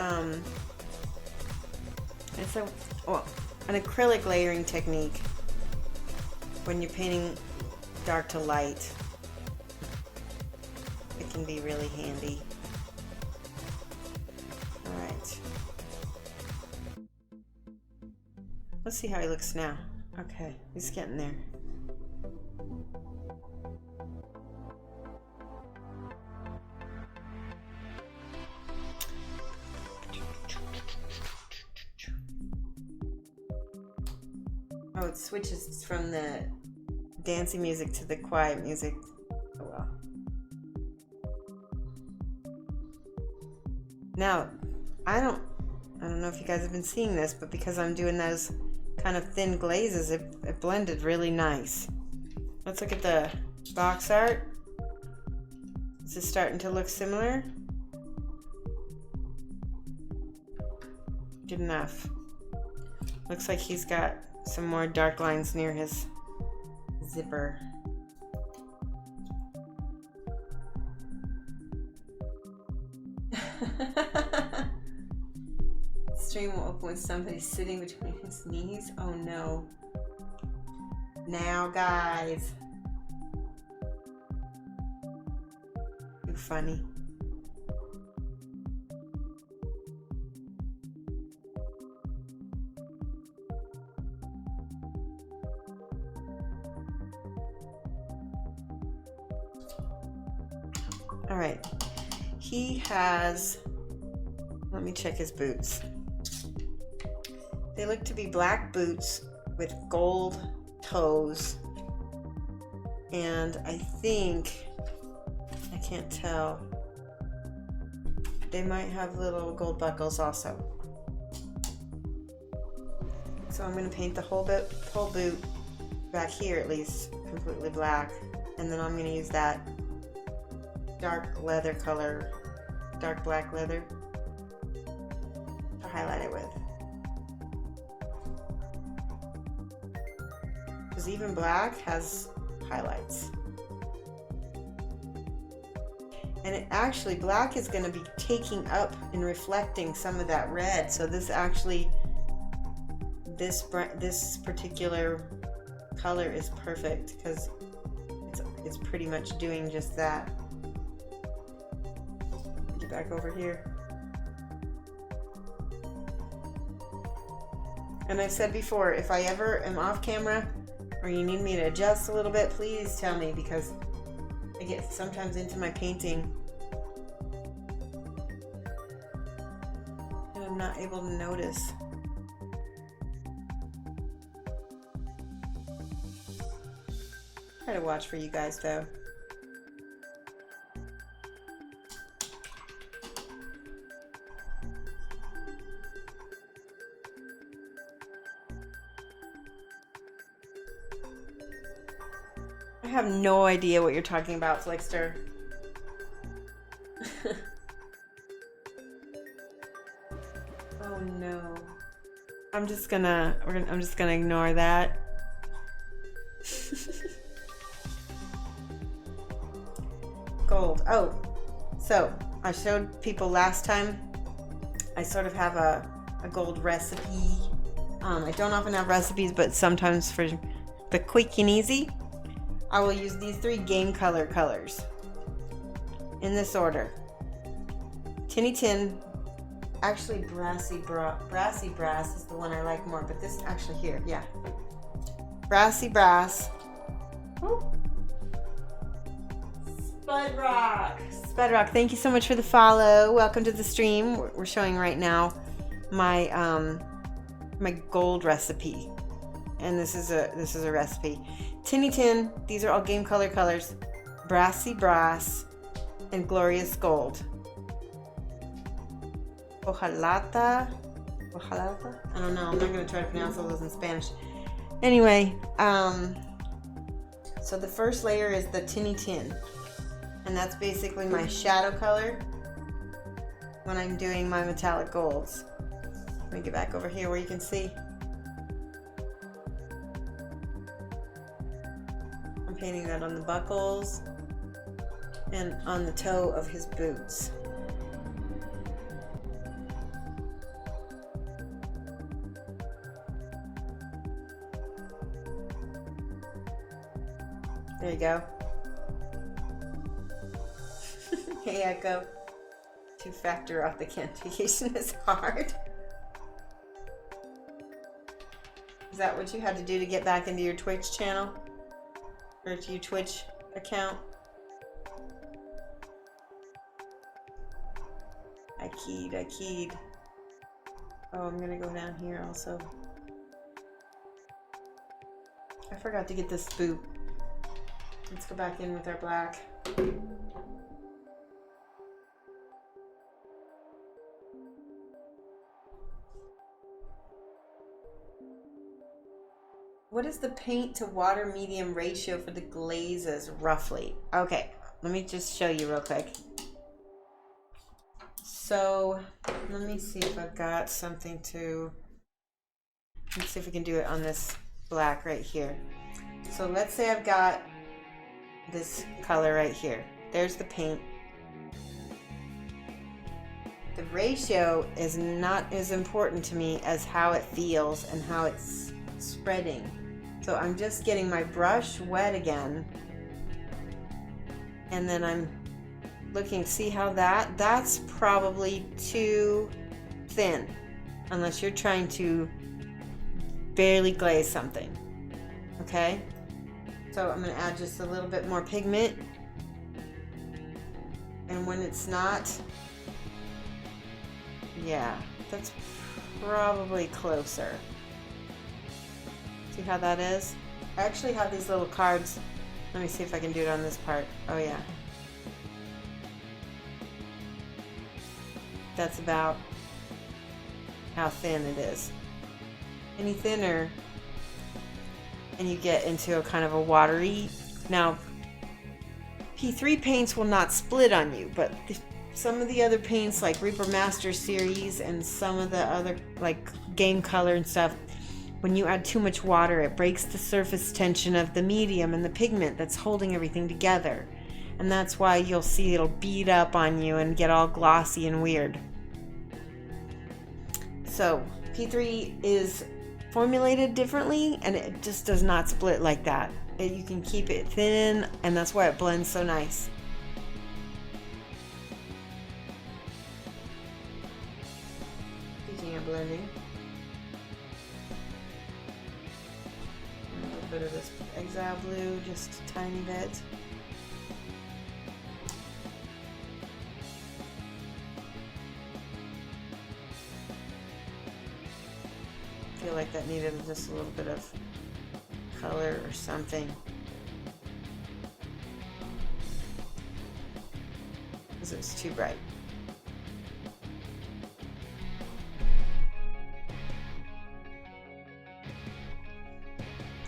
it's an acrylic layering technique when you're painting dark to light. It can be really handy. Alright. Let's see how he looks now. Okay, he's getting there. Oh, it switches from the dancey music to the quiet music. Oh well. Now, I don't know if you guys have been seeing this, but because I'm doing those kind of thin glazes, it blended really nice. Let's look at the box art. Is this starting to look similar? Good enough. Looks like he's got some more dark lines near his zipper. Stream will open with somebody sitting between his knees. Oh no. Now guys. Too funny. All right, he has, let me check his boots. They look to be black boots with gold toes. And I think, I can't tell, they might have little gold buckles also. So I'm gonna paint the whole boot back here at least completely black. And then I'm gonna use that dark leather color, dark black leather, to highlight it with. Because even black has highlights. And it actually, black is going to be taking up and reflecting some of that red. So this actually, this particular color is perfect because it's pretty much doing just that. Get back over here. And I've said before, if I ever am off camera or you need me to adjust a little bit, please tell me, because I get sometimes into my painting and I'm not able to notice. Try to watch for you guys though. I have no idea what you're talking about, Flickster. Oh no. I'm just gonna ignore that. Gold. Oh, so I showed people last time I sort of have a gold recipe. I don't often have recipes, but sometimes for the quick and easy, I will use these 3 game color colors in this order. Tinny Tin, actually Brassy Brass is the one I like more, but this actually here, yeah. Brassy Brass. Ooh. Spud Rock, thank you so much for the follow. Welcome to the stream. We're showing right now my my gold recipe, and this is a recipe. Tinny Tin, these are all game color colors. Brassy Brass and Glorious Gold. Ojalata, I don't know. I'm not gonna try to pronounce all those in Spanish. Anyway, so the first layer is the Tinny Tin, and that's basically my shadow color when I'm doing my metallic golds. Let me get back over here where you can see. I'm painting that on the buckles and on the toe of his boots. There you go. Hey Echo. 2-factor authentication is hard. Is that what you had to do to get back into your Twitch channel? Or to your Twitch account? I keyed. Oh, I'm gonna go down here also. I forgot to get this boot. Let's go back in with our black. What is the paint to water medium ratio for the glazes roughly? Okay, let me just show you real quick. So let me see if I've got something to, let's see if we can do it on this black right here. So let's say I've got this color right here. There's the paint. The ratio is not as important to me as how it feels and how it's spreading. So I'm just getting my brush wet again, and then I'm looking, see how that's probably too thin, unless you're trying to barely glaze something. Okay, so I'm going to add just a little bit more pigment, and when it's not, yeah, that's probably closer. See how that is? I actually have these little cards. Let me see if I can do it on this part. Oh yeah. That's about how thin it is. Any thinner and you get into a kind of a watery. Now, P3 paints will not split on you, but some of the other paints like Reaper Master series and some of the other like game color and stuff, when you add too much water, it breaks the surface tension of the medium and the pigment that's holding everything together. And that's why you'll see it'll bead up on you and get all glossy and weird. So P3 is formulated differently, and it just does not split like that. You can keep it thin, and that's why it blends so nice. Speaking of blending, a little bit of this Exile Blue, just a tiny bit. I feel like that needed just a little bit of color or something, because it was too bright.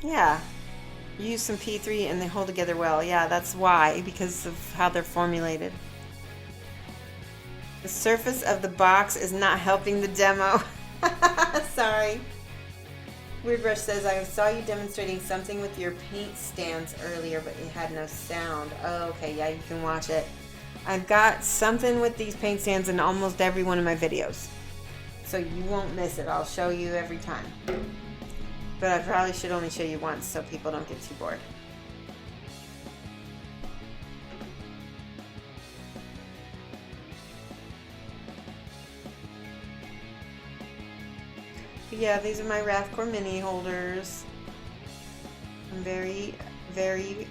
Yeah, use some P3 and they hold together well. Yeah, that's why, because of how they're formulated. The surface of the box is not helping the demo. Sorry. Weird Brush says, I saw you demonstrating something with your paint stands earlier, but it had no sound. Oh, okay, yeah, you can watch it. I've got something with these paint stands in almost every one of my videos, so you won't miss it. I'll show you every time. But I probably should only show you once so people don't get too bored. yeah, these are my Rathcore mini holders. I'm very, very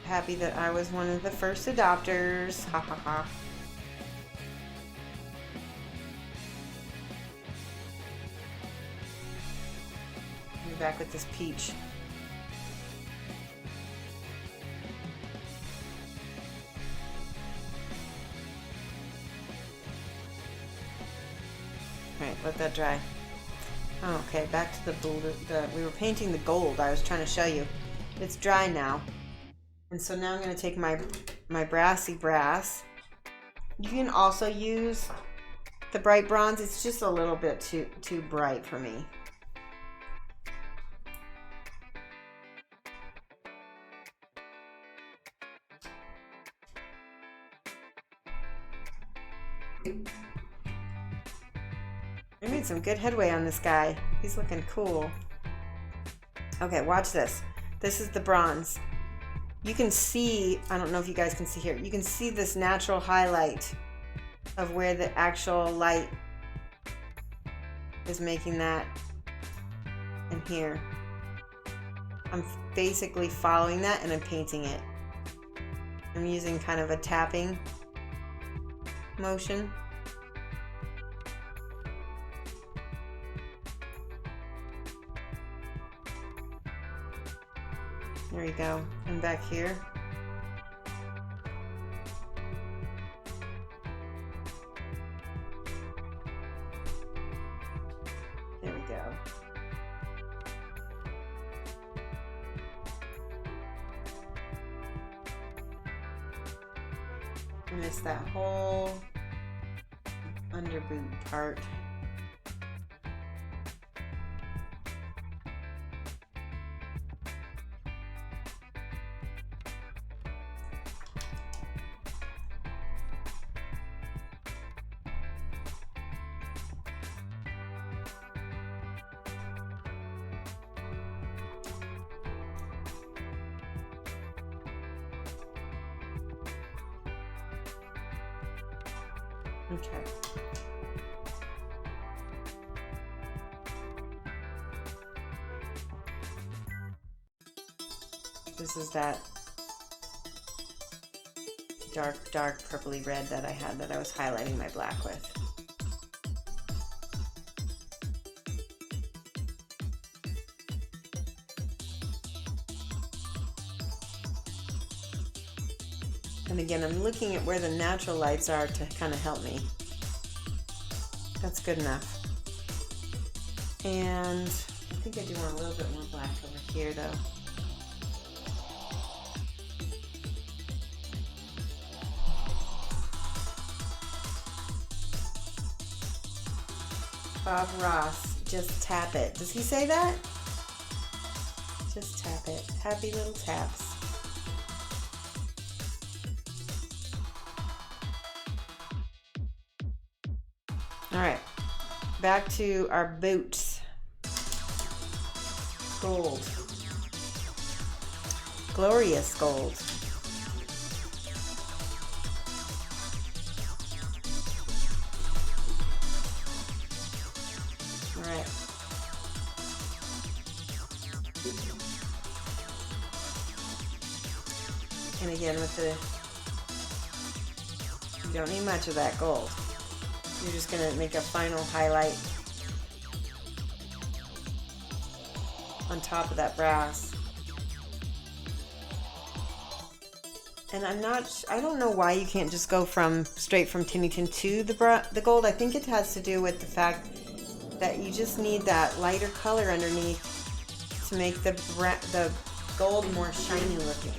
happy that I was one of the first adopters. Ha ha ha. I'll be back with this peach. Alright, let that dry. Okay, back to the blue. We were painting the gold. I was trying to show you. It's dry now. And so now I'm going to take my brassy brass. You can also use the bright bronze. It's just a little bit too bright for me. I made some good headway on this guy. He's looking cool. Okay, watch this. This is the bronze. You can see, I don't know if you guys can see here, you can see this natural highlight of where the actual light is making that in here. I'm basically following that and I'm painting it. I'm using kind of a tapping motion. There you go. And back here. There we go. I missed that whole underboot part. Okay. This is that dark purpley red that I had that I was highlighting my black with. And again, I'm looking at where the natural lights are to kind of help me. That's good enough. And I think I do want a little bit more black over here though. Bob Ross, just tap it. Does he say that? Just tap it. Happy little taps. All right, back to our boots. Gold. Glorious gold. All right. And again with you don't need much of that gold. You're just going to make a final highlight on top of that brass. And I don't know why you can't just go straight from tinny tin to the gold. I think it has to do with the fact that you just need that lighter color underneath to make the gold more shiny looking.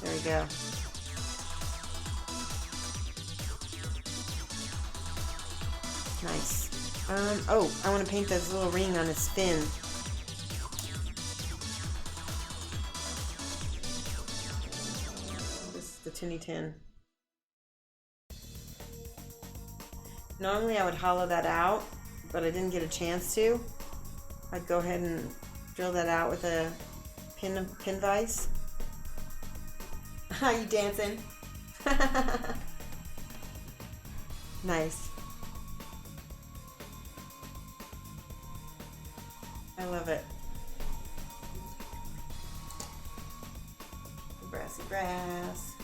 There we go. Nice. Oh, I want to paint this little ring on his fin. This is the tinny tin. Normally I would hollow that out, but I didn't get a chance to. I'd go ahead and drill that out with a pin vise. How you dancing? Nice. I love it. Brassy brass.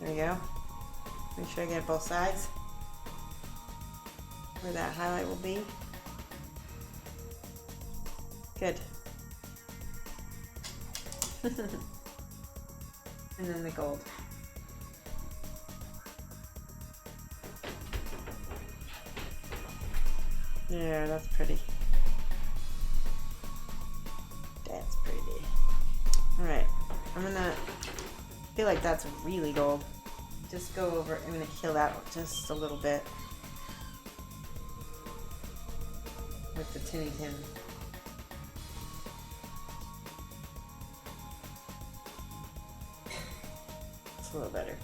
There we go. Make sure I get both sides where that highlight will be. Good. And then the gold. Yeah, that's pretty. That's pretty. All right, I'm gonna feel like that's really gold. Just go over, I'm gonna kill that just a little bit with the tinny tin. It's a little better.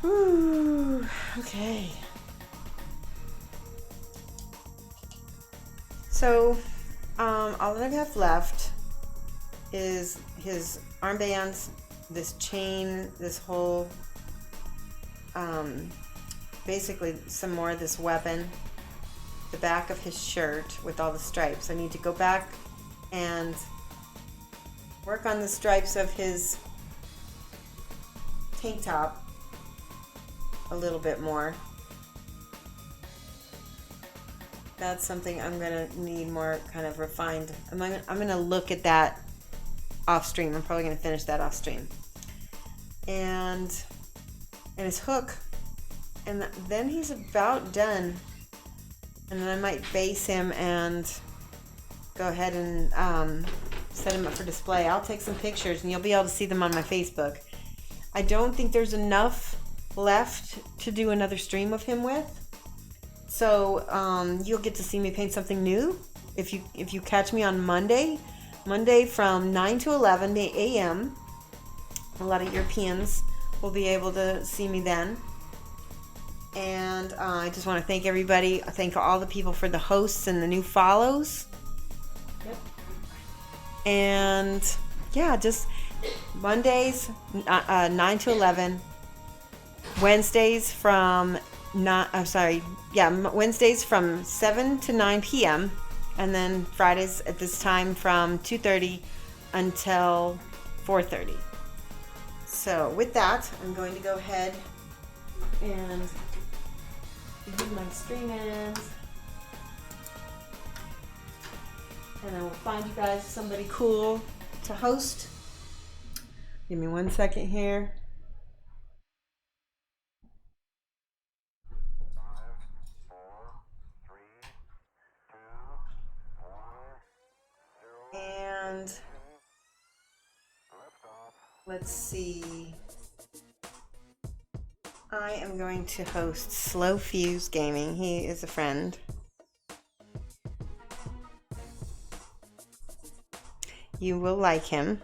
Whew, okay. So, all that I have left is his armbands, this chain, this whole, basically some more of this weapon, the back of his shirt with all the stripes. I need to go back and work on the stripes of his tank top a little bit more. That's something I'm gonna need more kind of refined. I'm gonna look at that off stream. I'm probably gonna finish that off stream. And his hook, and then he's about done. And then I might base him and go ahead and set him up for display. I'll take some pictures and you'll be able to see them on my Facebook. I don't think there's enough left to do another stream of him with. So you'll get to see me paint something new if you catch me on Monday from 9 to 11 a.m. A lot of Europeans will be able to see me then. And I just want to thank everybody. I thank all the people for the hosts and the new follows. Yep. And yeah, just Mondays 9 to 11. Wednesdays from Wednesdays from 7 to 9 p.m. and then Fridays at this time from 2:30 until 4:30. So with that, I'm going to go ahead and do my stream ends. And I will find you guys somebody cool to host. Give me 1 second here. And let's see. I am going to host Slow Fuse Gaming. He is a friend. You will like him.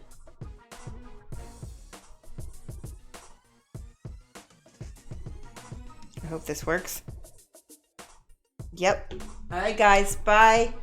I hope this works. Yep. All right, guys. Bye.